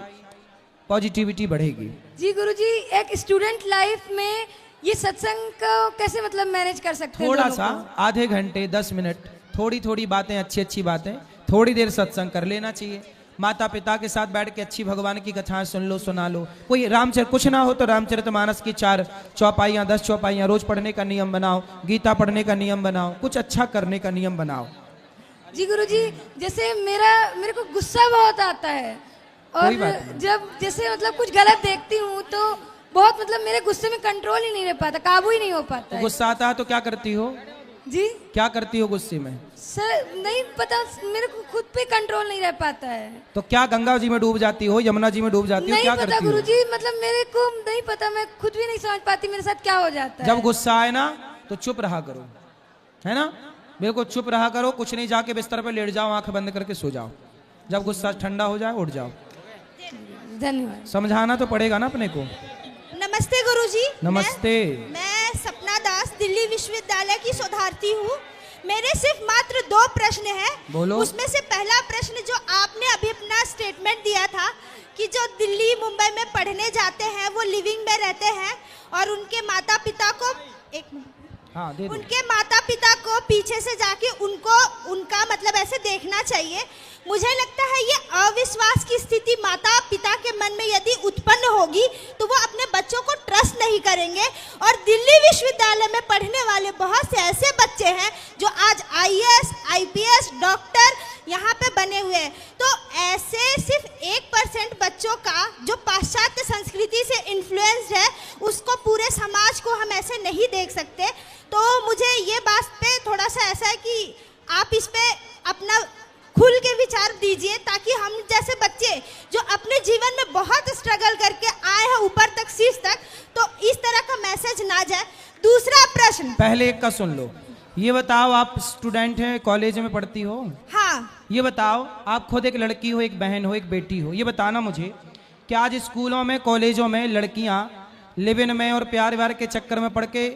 पॉजिटिविटी बढ़ेगी। जी गुरुजी, एक स्टूडेंट लाइफ में ये सत्संग को कैसे मतलब मैनेज कर सकते हैं? थोड़ा सा आधे घंटे 10 मिनट थोड़ी थोड़ी बातें, अच्छी अच्छी बातें, थोड़ी देर सत्संग कर लेना चाहिए। माता पिता के साथ बैठ के अच्छी भगवान की कथाएं सुन लो, सुना लो। कोई रामचरित, कुछ ना हो तो रामचरितमानस की 4 चौपाइयाँ 10 चौपाइयाँ रोज पढ़ने का नियम बनाओ, गीता पढ़ने का नियम बनाओ, कुछ अच्छा करने का नियम बनाओ। जी गुरुजी, जैसे मेरे को गुस्सा बहुत आता है और जब जैसे मतलब कुछ गलत देखती हूँ तो बहुत मतलब मेरे गुस्से में कंट्रोल ही नहीं रह पाता, काबू ही नहीं हो पाता। तो गुस्सा आता है तो क्या करती हो? जी क्या करती हो गुस्से में? सर नहीं पता, मेरे को खुद पे कंट्रोल नहीं रह पाता है। तो क्या गंगा जी में डूब जाती हो, यमुना जी में डूब जाती हो, क्या करती हो? नहीं पता गुरुजी, मतलब मेरे को नहीं पता, मैं खुद भी नहीं समझ पाती मेरे साथ क्या हो जाता है। जब गुस्सा आए ना तो चुप रहा करो, है ना, बिल्कुल चुप रहा करो, कुछ नहीं, जाके बिस्तर पे लेट जाओ, आंखें बंद करके सो जाओ, जब गुस्सा ठंडा हो जाए उठ जाओ। धन्यवाद। समझाना तो पड़ेगा ना अपने को। नमस्ते गुरुजी। नमस्ते। मैं सपना दास दिल्ली विश्वविद्यालय की शोधार्थी हूँ। मेरे सिर्फ मात्र 2 प्रश्न हैं। बोलो। उसमें से पहला प्रश्न जो आपने अभी अपना स्टेटमेंट दिया था कि जो दिल्ली मुंबई में पढ़ने जाते हैं वो लिविंग में रहते हैं और उनके माता पिता को उनके माता पिता को पीछे से जाके उनका मतलब ऐसे देखना चाहिए। मुझे लगता है ये अविश्वास की स्थिति माता पिता के मन में यदि उत्पन्न होगी तो वो अपने बच्चों को ट्रस्ट नहीं करेंगे। और दिल्ली विश्वविद्यालय में पढ़ने वाले बहुत से ऐसे बच्चे हैं जो आज IAS, IPS, डॉक्टर यहाँ पे बने हुए हैं। तो ऐसे सिर्फ 1% बच्चों का जो पाश्चात्य संस्कृति से इन्फ्लुएंस्ड है उसको पूरे समाज को हम ऐसे नहीं देख सकते। तो मुझे ये बात पे थोड़ा सा ऐसा है कि आप इस पे अपना खुल के विचार दीजिए ताकि हम जैसे बच्चे जो अपने जीवन में बहुत स्ट्रगल करके आए हैं ऊपर तक, शीर्ष तक, तो इस तरह का मैसेज ना जाए। दूसरा प्रश्न, पहले एक का सुन लो। ये बताओ, आप स्टूडेंट हैं, कॉलेज में पढ़ती हो? हाँ। ये बताओ, आप खुद एक लड़की हो, एक बहन हो, एक बेटी हो, ये बताना मुझे कि आज स्कूलों में, कॉलेजों में लड़कियां लिव इन में और प्यार व्यार के चक्कर में पड़ के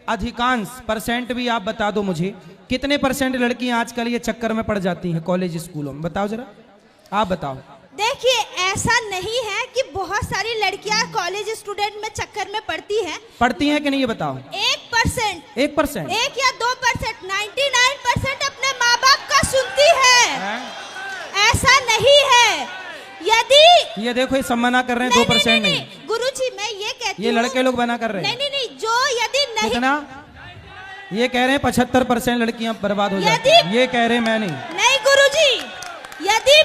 अधिकांश परसेंट भी आप बता दो मुझे, कितने परसेंट लड़कियां आजकल ये चक्कर में पड़ जाती हैं कॉलेज स्कूलों में? बताओ जरा, आप बताओ। देखिए, ऐसा नहीं है कि बहुत सारी लड़कियां कॉलेज स्टूडेंट में चक्कर में पड़ती हैं कि नहीं, ये बताओ। 1%, 1%, 1 या 2%, 99% अपने माँ बाप का सुनती है। ऐसा नहीं है। यदि ये देखो, ये सब मना कर रहे हैं, 2% नहीं। गुरुजी, मैं ये कहती हूँ, ये लड़के लोग मना कर रहे हैं। नहीं, जो यदि नहीं, कितना? ये कह रहे हैं 75% लड़कियां बर्बाद हो जाती हैं। ये कह रहे हैं, मैं नहीं गुरुजी, यदि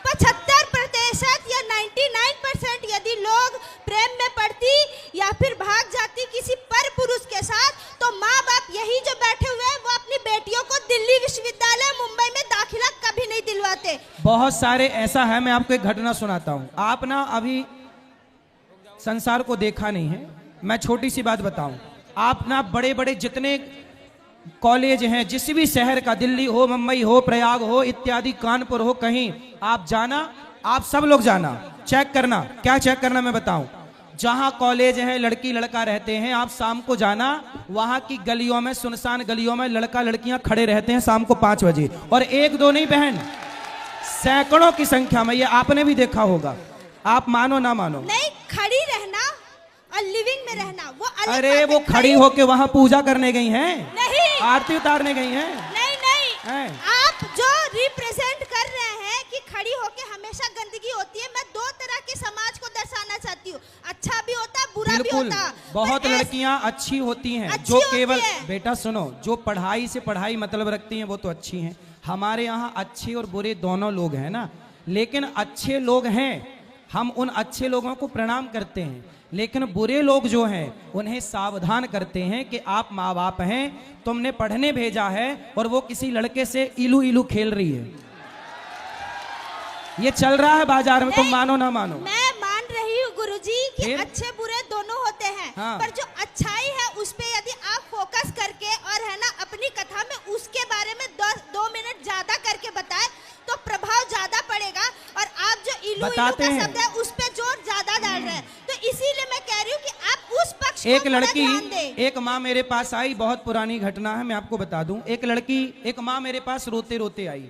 75% या 99% यदि लोग प्रेम में पड़ती या फिर भाग जाती किसी पर पुरुष के साथ, तो माँ बाप यही जो बैठे हुए हैं वो अपनी बेटियों को दिल्ली विश्वविद्यालय मुंबई में दाखिला कभी नहीं दिलवाते। बहुत सारे ऐसा है। मैं आपको एक घटना सुनाता हूँ। आप ना अभी संसार को देखा नहीं है। मैं छोटी सी बात बताऊं, आप ना बड़े बड़े जितने कॉलेज हैं, जिस भी शहर का, दिल्ली हो, मुंबई हो, प्रयाग हो, इत्यादि, कानपुर हो, कहीं आप जाना, आप सब लोग जाना, चेक करना। क्या चेक करना मैं बताऊं? जहां कॉलेज है, लड़की लड़का रहते हैं, आप शाम को जाना, वहां की गलियों में, सुनसान गलियों में लड़का लड़कियां खड़े रहते हैं शाम को 5 बजे, और 1-2 नहीं बहन, सैकड़ों की संख्या में। ये आपने भी देखा होगा, आप मानो ना मानो। नहीं, खड़ी रहना और लिविंग में रहना वो अलग। अरे वो खड़ी होके वहां पूजा करने गई हैं, नहीं, आरती उतारने गई हैं। नहीं, आप जो रिप्रेजेंट कर रहे हैं कि खड़ी होके हमेशा गंदगी होती है, मैं 2 तरह के समाज को दर्शाना चाहती हूँ। अच्छा भी होता है, बुरा भी होता है। बहुत लड़कियां अच्छी होती हैं, जो केवल, बेटा सुनो, जो पढ़ाई से पढ़ाई मतलब रखती हैं वो तो अच्छी हैं। हमारे यहाँ अच्छे और बुरे दोनों लोग हैं ना, लेकिन अच्छे लोग हैं, हम उन अच्छे लोगों को प्रणाम करते हैं, लेकिन बुरे लोग जो हैं उन्हें सावधान करते हैं कि आप माँ बाप हैं, तुमने पढ़ने भेजा है और वो किसी लड़के से इलू इलू खेल रही है। ये चल रहा है बाजार में, तुम मानो ना मानो। मैं मान रही हूँ गुरुजी कि अच्छे बुरे दोनों होते हैं, हाँ। पर जो अच्छाई है उस पे यदि आप फोकस करके और है ना अपनी कथा में उसके बारे में 2 मिनट ज्यादा करके बताए तो प्रभाव ज्यादा पड़ेगा। और आप जो इलू इलू का शब्द है उस पे जोर ज्यादा डाल रहे हैं, तो इसीलिए मैं कह रही हूँ कि आप उस पक्ष एक को लड़की, ध्यान दें। एक माँ मेरे पास आई, बहुत पुरानी घटना है, मैं आपको बता दूं। एक माँ मेरे पास रोते रोते आई।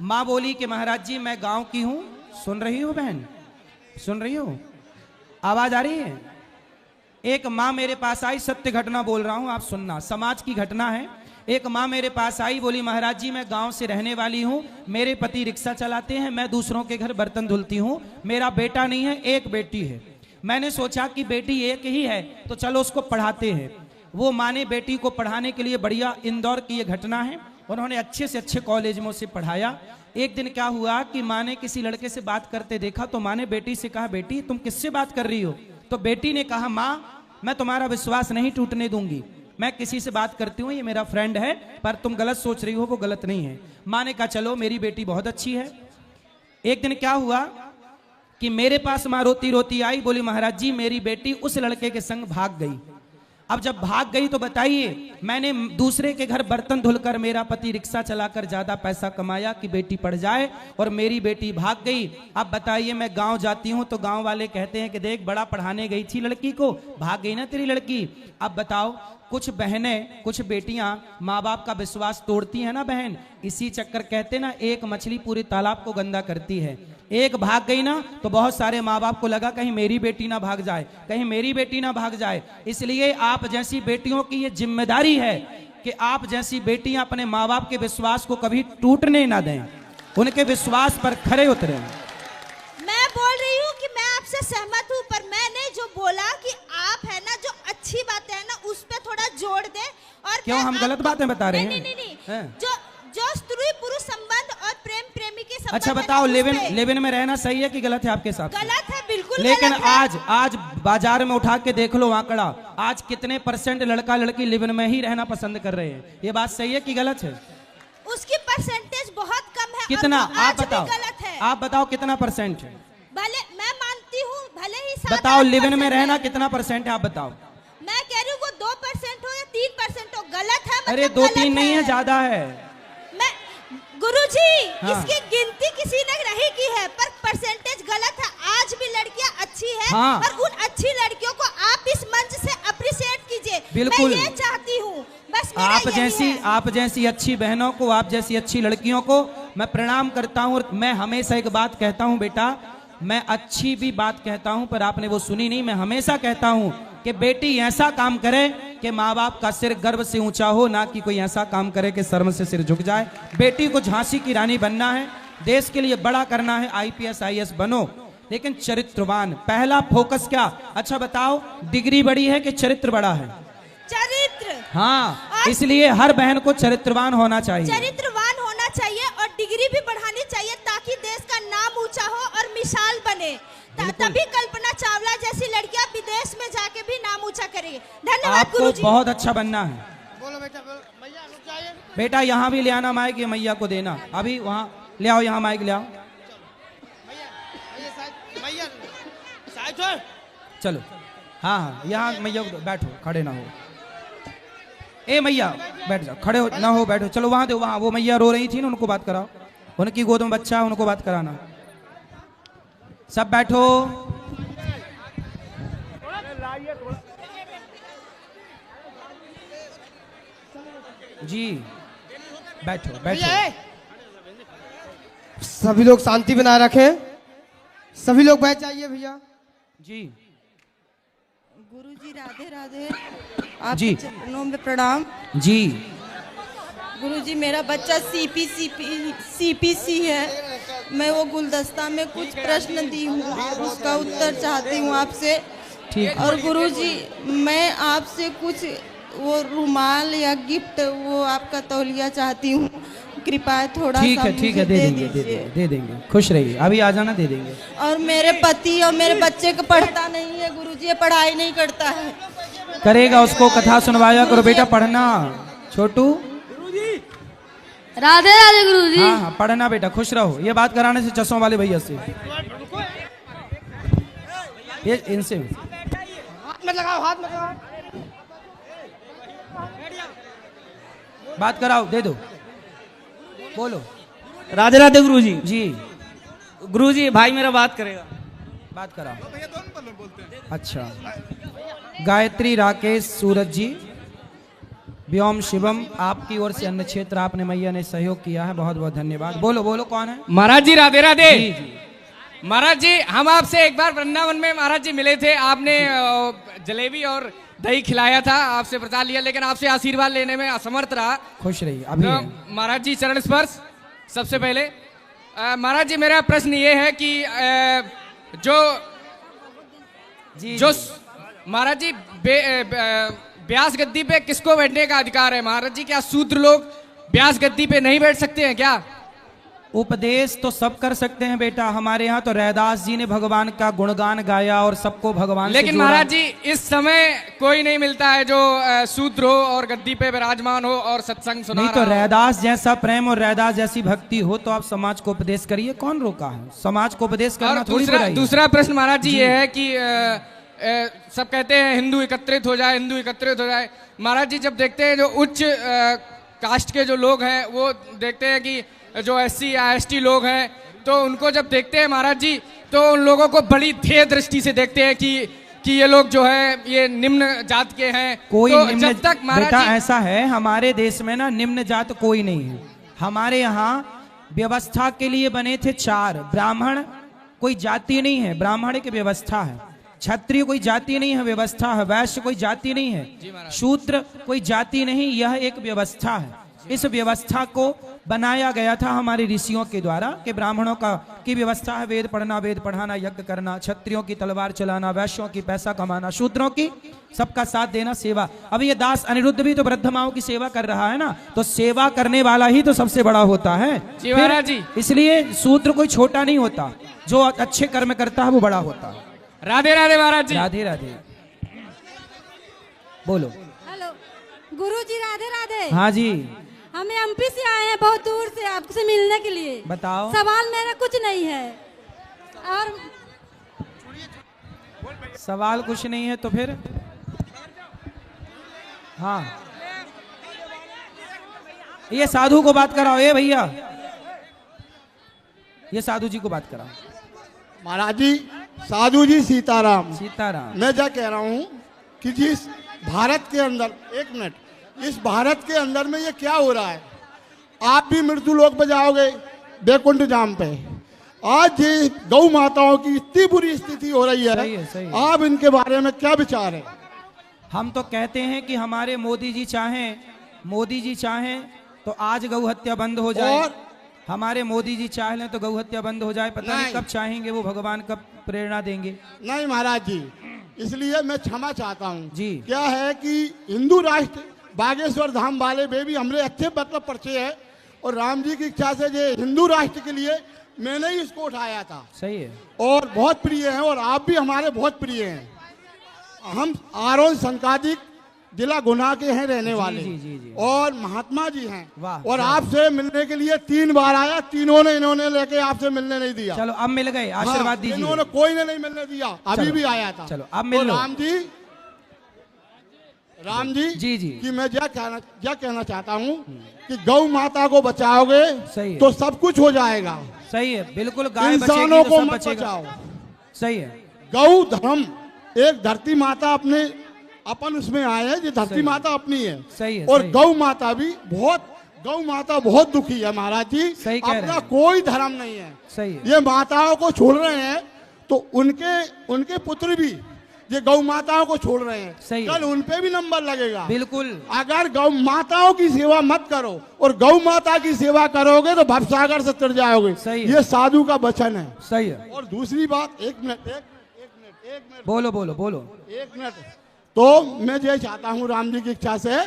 माँ बोली कि महाराज जी मैं गांव की हूँ। सुन रही हो बहन, सुन रही हो, आवाज आ रही है? एक माँ मेरे पास आई, सत्य घटना बोल रहा हूँ, आप सुनना, समाज की घटना है। एक माँ मेरे पास आई, बोली महाराज जी मैं गांव से रहने वाली हूँ, मेरे पति रिक्शा चलाते हैं, मैं दूसरों के घर बर्तन धुलती हूँ, मेरा बेटा नहीं है, एक बेटी है। मैंने सोचा कि बेटी एक ही है तो चलो उसको पढ़ाते हैं। वो माँ ने बेटी को पढ़ाने के लिए, बढ़िया, इंदौर की ये घटना है, उन्होंने अच्छे से अच्छे कॉलेज में उसे पढ़ाया। एक दिन क्या हुआ कि माँ ने किसी लड़के से बात करते देखा, तो माँ ने बेटी से कहा, बेटी तुम किससे बात कर रही हो? तो बेटी ने कहा, माँ मैं तुम्हारा विश्वास नहीं टूटने दूंगी, मैं किसी से बात करती हूँ, ये मेरा फ्रेंड है, पर तुम गलत सोच रही हो, वो गलत नहीं है। माँ ने कहा चलो मेरी बेटी बहुत अच्छी है। एक दिन क्या हुआ कि मेरे पास माँ रोती रोती आई, बोली महाराज जी मेरी बेटी उस लड़के के संग भाग गई। अब जब भाग गई तो बताइए, मैंने दूसरे के घर बर्तन धुलकर, मेरा पति रिक्शा चलाकर ज्यादा पैसा कमाया कि बेटी पढ़ जाए, और मेरी बेटी भाग गई। अब बताइए, मैं गांव जाती हूं तो गांव वाले कहते हैं कि देख बड़ा पढ़ाने गई थी लड़की को, भाग गई ना तेरी लड़की। अब बताओ, कुछ बहनें, कुछ बेटियां माँ बाप का विश्वास तोड़ती हैं ना बहन, इसी चक्कर, कहते ना एक मछली पूरे तालाब को गंदा करती है। एक भाग गई ना तो बहुत सारे माँ बाप को लगा कहीं मेरी बेटी ना भाग जाए, कहीं मेरी बेटी ना भाग जाए। इसलिए आप जैसी बेटियों की ये जिम्मेदारी है कि आप जैसी बेटियां अपने माँ बाप के विश्वास को कभी टूटने ना दें, उनके विश्वास पर खरे उतरें। मैं बोल रही हूँ कि मैं आपसे सहमत हूँ, पर मैंने जो बोला कि आप है ना जो अच्छी बातें है ना उस पे थोड़ा जोड़ दे। और क्यों हम गलत बातें बता रहे हैं? नहीं, जो स्त्री पुरुष संबंध और प्रेम प्रेमी के संबंध। अच्छा बताओ, लिव इन में रहना सही है कि गलत है आपके साथ? गलत है, बिल्कुल। लेकिन आज बाजार में उठा के देख लो आंकड़ा, आज कितने % लड़का लड़की लिव इन में ही रहना पसंद कर रहे हैं? ये बात सही है कि गलत है? उसकी परसेंटेज बहुत कम है। कितना? आप बताओ, गलत है। आप बताओ कितना % है? भले मैं मानती हूँ, भले ही बताओ लिव इन में रहना कितना % है, आप बताओ। मैं कह रही हूँ वो 2% हो या 3% हो, गलत है। अरे 2-3 नहीं है, ज्यादा है। गुरुजी, हाँ। इसकी गिनती किसी ने नहीं की है, पर परसेंटेज गलत है। आज भी लड़कियां अच्छी है, हाँ। और उन अच्छी लड़कियों को आप इस मंच से अप्रिशिएट कीजिए। बिल्कुल। मैं ये चाहती हूँ, बस मेरा यही है। आप जैसी अच्छी बहनों को, आप जैसी अच्छी लड़कियों को मैं प्रणाम करता हूँ। और मैं हमेशा एक बात कहता हूँ बेटा, मैं अच्छी भी बात कहता हूँ, पर आपने वो सुनी नहीं। मैं हमेशा कहता हूँ कि बेटी ऐसा काम करे कि माँ बाप का सिर गर्व से ऊंचा हो, ना कि कोई ऐसा काम करे कि शर्म से सिर झुक जाए। बेटी को झांसी की रानी बनना है, देश के लिए बड़ा करना है, IPS IAS बनो, लेकिन चरित्रवान। पहला फोकस क्या? अच्छा बताओ, डिग्री बड़ी है कि चरित्र बड़ा है? चरित्र। हाँ, इसलिए हर बहन को चरित्रवान होना चाहिए। चरित्रवान होना चाहिए और डिग्री भी बढ़ानी चाहिए, ताकि देश का नाम ऊंचा हो और मिसाल बने। तभी कल्पना चावला जैसी लड़कियां विदेश में जाके भी नाम ऊंचा करेंगे। धन्यवाद आपको गुरुजी। बहुत अच्छा बनना है बोलो बेटा, मैया रुक जाइए। बेटा। यहाँ भी ले आना माइक, ये मैया को देना। अभी वहाँ ले आओ, यहाँ माइक ले आओ। मैया साइड छोड़। चलो, हाँ हाँ, यहाँ मैया को बैठो, खड़े ना हो। ए मैया बैठ जाओ, खड़े हो ना हो, बैठो। चलो वहाँ दो, वहाँ वो मैया रो रही थी ना, उनको बात कराओ। उनकी गोद में बच्चा है, उनको बात कराना। सब बैठो। जी बैठो बैठो। सभी लोग शांति बनाए रखें, सभी लोग बैठ जाइए भैया जी। गुरुजी राधे राधे, आपके जी। चरणों में प्रणाम। जी गुरुजी, मेरा बच्चा CPC है। मैं वो गुलदस्ता में कुछ प्रश्न दी हूँ, उसका उत्तर चाहती हूँ आपसे। ठीक है। और गुरुजी, मैं आपसे कुछ वो रुमाल या गिफ्ट, वो आपका तौलिया चाहती हूँ, कृपया थोड़ा ठीक सा है, ठीक है, मुझे दे देंगे, दे देंगे। खुश रहिए, अभी आ जाना, दे देंगे। और मेरे पति और मेरे बच्चे को पढ़ता नहीं है गुरुजी, ये पढ़ाई नहीं करता है। करेगा, उसको कथा सुनवाया करो बेटा, पढ़ना। छोटू राधे राधे गुरुजी। हाँ हाँ, पढ़ना बेटा, खुश रहो। ये बात कराने से चश्मों वाले भैया से, ये इनसे हाथ में लगाओ, हाथ में लगाओ। बात कराओ, दे दो, बोलो। राधे राधे गुरुजी। जी गुरुजी, भाई मेरा बात करेगा। बात कराओ। अच्छा, गायत्री राकेश सूरज जी, व्योम शिवम, आपकी ओर से अन्न क्षेत्र आपने मैया ने सहयोग किया है, बहुत बहुत धन्यवाद। बोलो बोलो, कौन है? महाराज जी राधे राधे। जी जी। महाराज जी, हम आपसे एक बार वृंदावन में महाराज जी मिले थे, आपने जलेबी और दही खिलाया था, आपसे प्रसाद लिया, लेकिन आपसे आशीर्वाद लेने में असमर्थ रहा। खुश रहिए। अभी तो महाराज जी चरण स्पर्श सबसे पहले। महाराज जी, मेरा प्रश्न ये है कि जो महाराज जी व्यास गद्दी पे किसको बैठने का अधिकार है? महाराज जी, क्या शूद्र लोग व्यास गद्दी पे नहीं बैठ सकते हैं क्या? उपदेश तो सब कर सकते हैं बेटा। हमारे यहाँ तो रैदास जी ने भगवान का गुणगान गाया और सबको भगवान से लेकिन जोड़ा। महाराज जी, इस समय कोई नहीं मिलता है जो शूद्र हो और गद्दी पे विराजमान हो और सत्संग सुना नहीं तो रहा हो। रैदास जैसा प्रेम और रैदास जैसी भक्ति हो तो आप समाज को उपदेश करिए। कौन रोका है? समाज को उपदेश करना और थोड़ी बुराई है। दूसरा प्रश्न महाराज जी ये है कि सब कहते हैं हिंदू एकत्रित हो जाए, हिंदू एकत्रित हो जाए। महाराज जी, जब देखते हैं जो उच्च कास्ट के जो लोग हैं, वो देखते हैं कि जो SC या ST लोग हैं, तो उनको जब देखते हैं महाराज जी, तो उन लोगों को बड़ी ध्येय दृष्टि से देखते हैं कि ये लोग जो है ये निम्न जात के हैं। कोई तो निम्न जब तक महाराज बेटा जी, ऐसा है, हमारे देश में ना निम्न जात कोई नहीं है। हमारे यहाँ व्यवस्था के लिए बने थे 4। ब्राह्मण कोई जाति नहीं है, ब्राह्मण की व्यवस्था है। क्षत्रिय कोई जाति नहीं है, व्यवस्था है। वैश्य कोई जाति नहीं है, शूद्र कोई जाति नहीं, यह एक व्यवस्था है। इस व्यवस्था को बनाया गया था हमारे ऋषियों के द्वारा कि ब्राह्मणों की व्यवस्था है वेद पढ़ना, वेद पढ़ाना, यज्ञ करना, क्षत्रियों की तलवार चलाना, वैश्यों की पैसा कमाना, शूद्रों की सबका साथ देना, सेवा। अब ये दास अनिरुद्ध भी तो वृद्ध माओं की सेवा कर रहा है ना, तो सेवा करने वाला ही तो सबसे बड़ा होता है। जी महाराज जी। इसलिए शूद्र कोई छोटा नहीं होता, जो अच्छे कर्म करता है वो बड़ा होता है। राधे राधे महाराज जी। राधे राधे। बोलो। हेलो गुरुजी, राधे राधे। हाँ जी। हमें MP से आए हैं बहुत दूर से आपसे मिलने के लिए। बताओ। सवाल मेरा कुछ नहीं है। और सवाल कुछ नहीं है तो फिर हाँ, ये साधु को बात कराओ। ये भैया ये साधु जी को बात करा। महाराज जी, साधु जी सीताराम। सीताराम। मैं क्या कह रहा हूँ कि जिस भारत के अंदर, एक मिनट, इस भारत के अंदर में ये क्या हो रहा है? आप भी मृत्यु लोक पे जाओगे बैकुंठ धाम पे। आज ये गौ माताओं की इतनी बुरी स्थिति हो रही है, सही है। आप इनके बारे में क्या विचार है? हम तो कहते हैं कि हमारे मोदी जी चाहें तो आज गौ हत्या बंद हो जाए, और हमारे मोदी जी चाह लें तो गौ हत्या बंद हो जाए। पता नहीं कब चाहेंगे वो, भगवान कब प्रेरणा देंगे। नहीं महाराज जी, इसलिए मैं क्षमा चाहता हूँ जी। क्या है कि हिंदू राष्ट्र बागेश्वर धाम वाले में भी हमरे अच्छे मतलब परिचय है, और राम जी की इच्छा से जो हिंदू राष्ट्र के लिए मैंने ही इसको उठाया था। सही है। और बहुत प्रिय हैं, और आप भी हमारे बहुत प्रिय हैं। हम आरोन संकादिक जिला गुना के हैं रहने वाले, और महात्मा जी हैं, और आपसे मिलने के लिए 3 बार आया, तीनों ने इन्होंने लेके आपसे मिलने नहीं दिया। चलो अब मिल गए, आशीर्वाद दीजिए। इन्होंने कोई ने नहीं मिलने दिया, अभी भी आया था। चलो अब मिल लो। राम जी जी कि मैं क्या कहना चाहता हूँ कि गौ माता को बचाओगे तो सब कुछ हो जाएगा। सही है, बिल्कुल। गाय इंसानों को तो मत बचाओ। सही है। गौ धर्म, एक धरती माता अपन उसमें आए हैं, ये धरती माता अपनी है। सही है। और गौ माता बहुत दुखी है महाराज जी। अपना कोई धर्म नहीं है। सही है। ये माताओं को छोड़ रहे हैं तो उनके पुत्र भी ये गौ माताओं को छोड़ रहे हैं। कल उन पे भी नंबर लगेगा। बिल्कुल। अगर गौ माताओं की सेवा मत करो और गौ माता की सेवा करोगे तो भवसागर से तर जाओगे। ये साधु का वचन है। सही है। और दूसरी बात, एक मिनट बोलो। एक मिनट। तो मैं ये चाहता हूँ राम जी की इच्छा से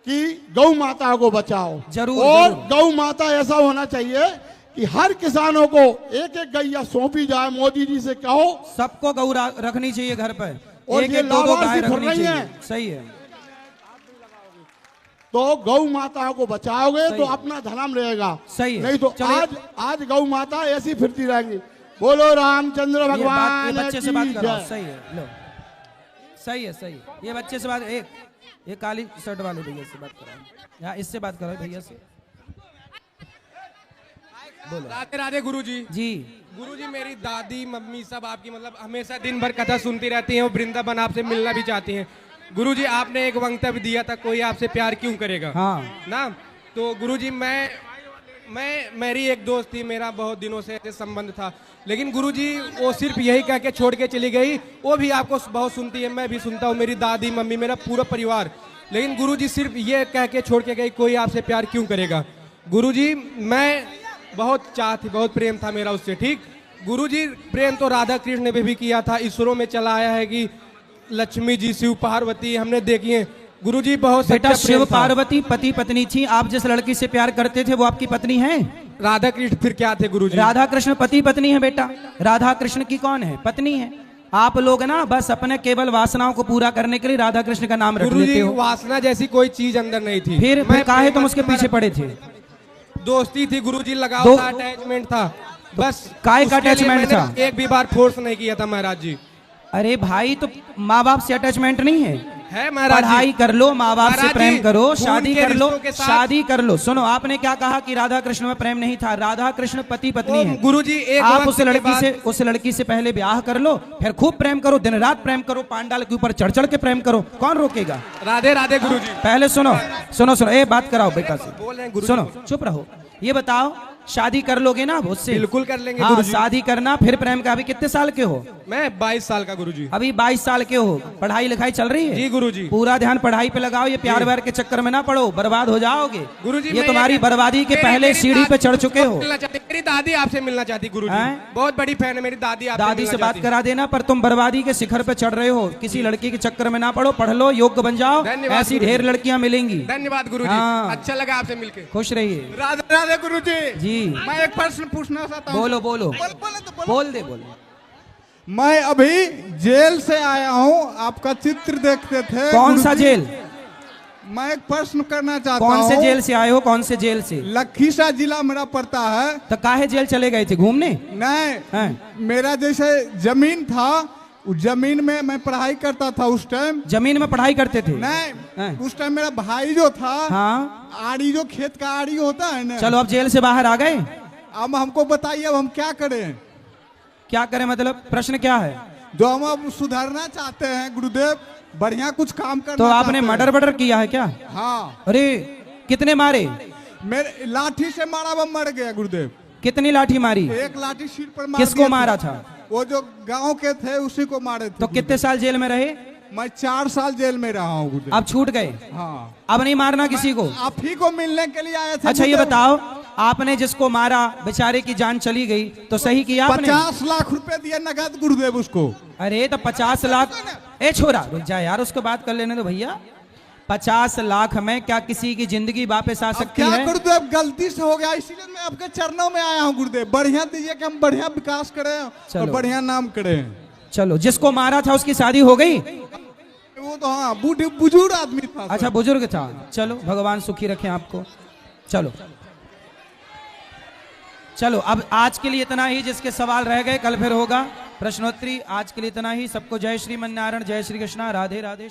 कि गौ माता को बचाओ जरूर। और गौ माता ऐसा होना चाहिए कि हर किसानों को एक गैया सौंपी जाए। मोदी जी से कहो सबको गौ रखनी चाहिए घर पर, और एक 2 गाय रखनी चाहिए। सही है। तो गौ माता को बचाओगे तो अपना धर्म रहेगा। सही है। नहीं तो आज गौ माता ऐसी फिरती रहेंगी। बोलो रामचंद्र भगवान। ये बच्चे से बात करो। सही है। लो, सही है। ये बच्चे से बात, एक काली शर्ट वाले भैया से बात करो। यहाँ इससे बात करो भैया से। बोलो। राधे राधे गुरुजी। जी गुरुजी, मेरी दादी मम्मी सब आपकी मतलब हमेशा दिन भर कथा सुनती रहती हैं, और वृंदावन आपसे मिलना भी चाहती हैं। गुरुजी, आपने एक वक्तव्य दिया था, कोई आपसे प्यार क्यों करेगा। हाँ। ना, तो गुरुजी मेरी एक दोस्त थी, मेरा बहुत दिनों से ऐसे संबंध था, लेकिन गुरुजी वो सिर्फ यही कह के छोड़ के चली गई। वो भी आपको बहुत सुनती है, मैं भी सुनता हूँ, मेरी दादी मम्मी मेरा पूरा परिवार। लेकिन गुरुजी सिर्फ ये कह के छोड़ के गई, कोई आपसे प्यार क्यों करेगा। गुरुजी, मैं बहुत थी, बहुत प्रेम था मेरा उससे। ठीक, गुरुजी, प्रेम तो राधा कृष्ण ने भी किया था। ईश्वरों में चला आया है कि लक्ष्मी जी, शिव पार्वती हमने देखी है। गुरुजी, बहुत बेटा, शिव पार्वती पति पत्नी थी। आप जिस लड़की से प्यार करते थे वो आपकी पत्नी है? राधा कृष्ण फिर क्या थे गुरुजी? राधा कृष्ण पति पत्नी है बेटा। राधा कृष्ण की कौन है? पत्नी है। आप लोग ना बस अपने केवल वासनाओं को पूरा करने के लिए राधा कृष्ण का नाम रख लेते हो। वासना जैसी कोई चीज अंदर नहीं थी। फिर काहे तुम उसके पीछे पड़े थे? दोस्ती थी गुरुजी, लगाव था, अटैचमेंट था, बस। काय का अटैचमेंट था? एक भी बार फोर्स नहीं किया था महाराज जी। अरे भाई, तो माँ बाप से अटैचमेंट नहीं है महाराज? पढ़ाई कर लो, माँ बाप से प्रेम करो, शादी कर लो। सुनो, आपने क्या कहा कि राधा कृष्ण में प्रेम नहीं था? राधा कृष्ण पति पत्नी है गुरुजी। आप उस लड़की से पहले ब्याह कर लो, फिर खूब प्रेम करो, दिन रात प्रेम करो, पांडाल के ऊपर चढ़ के प्रेम करो, कौन रोकेगा? राधे राधे गुरुजी। पहले सुनो, ए बात कराओ बेटा से। सुनो, चुप रहो। ये बताओ, शादी कर लोगे ना उससे? बिल्कुल कर लेंगे हाँ, गुरुजी। शादी करना, फिर प्रेम का। अभी कितने साल के हो? मैं 22 साल का गुरुजी। अभी 22 साल के हो। पढ़ाई लिखाई चल रही है? जी गुरुजी। पूरा ध्यान पढ़ाई पे लगाओ, ये प्यार व्यार के चक्कर में ना पड़ो, बर्बाद हो जाओगे गुरुजी। ये तुम्हारी बर्बादी के पहले सीढ़ी पे चढ़ चुके हो। मेरी दादी आपसे मिलना चाहती गुरुजी, बहुत बड़ी फैन है मेरी दादी। दादी से बात करा देना, पर तुम बर्बादी के शिखर पे चढ़ रहे हो। किसी लड़की के चक्कर में ना पड़ो, पढ़ लो, योग्य बन जाओ, ऐसी ढेर लड़कियां मिलेंगी। धन्यवाद गुरुजी, अच्छा लगा आपसे मिलके। खुश रहिए। राधे राधे गुरुजी। जी, मैं एक प्रश्न पूछना चाहता हूँ। बोलो। बोल दे। मैं अभी जेल से आया हूँ, आपका चित्र देखते थे। कौन सा जेल? मैं एक प्रश्न करना चाहता हूँ। कौन से जेल से आए हो? कौन से जेल से? लखीसराय जिला मेरा पड़ता है। तो काहे जेल चले गए थे? घूमने? नहीं, मेरा जैसे जमीन था, उस जमीन में मैं पढ़ाई करता था। उस टाइम जमीन में पढ़ाई करते थे? नहीं, उस टाइम मेरा भाई जो था, हाँ, आड़ी जो खेत का आड़ी होता है ना। चलो अब जेल से बाहर आ गए? अब हमको बताइए अब हम क्या करें? क्या करें मतलब प्रश्न क्या है? जो हम अब सुधारना चाहते हैं गुरुदेव, बढ़िया कुछ काम करना तो आपने चाहते मर्डर वर्डर किया है क्या? हैं। हाँ, अरे कितने मारे? मेरे लाठी से मारा, वो मर गया गुरुदेव। कितनी लाठी मारी? एक लाठी सिर पर मार किसको दिया मारा था? था? वो जो गांव के थे उसी को मारे थे। तो कितने साल जेल में रहे? मैं 4 साल जेल में रहा हूँ गुरुदेव। अब छूट गए? हाँ। अब नहीं मारना किसी को? आप ही को मिलने के लिए आए थे। अच्छा ये गुरुदेव। बताओ, आपने जिसको मारा बेचारे की जान चली गई तो सही किया आपने? 50 लाख रुपए दिए नगद गुरुदेव उसको। अरे तो 50 लाख, ए छोरा रुक जा यार, उसको बात कर लेने दो भैया। 50 लाख में क्या किसी की जिंदगी वापस आ सकती क्या है? गुरुदेव गलती से हो गया, इसीलिए मैं आपके चरणों में आया हूँ गुरुदेव। बढ़िया दीजिए कि हम बढ़िया विकास करें और बढ़िया नाम करें। चलो, जिसको मारा था उसकी शादी हो गई? वो तो हाँ बुजुर्ग आदमी था। अच्छा बुजुर्ग था। चलो भगवान सुखी रखें आपको। चलो चलो, अब आज के लिए इतना ही। जिसके सवाल रह गए कल फिर होगा प्रश्नोत्तरी। आज के लिए इतना ही। सबको जय श्री मन्नारायण, जय श्री कृष्णा, राधे राधे।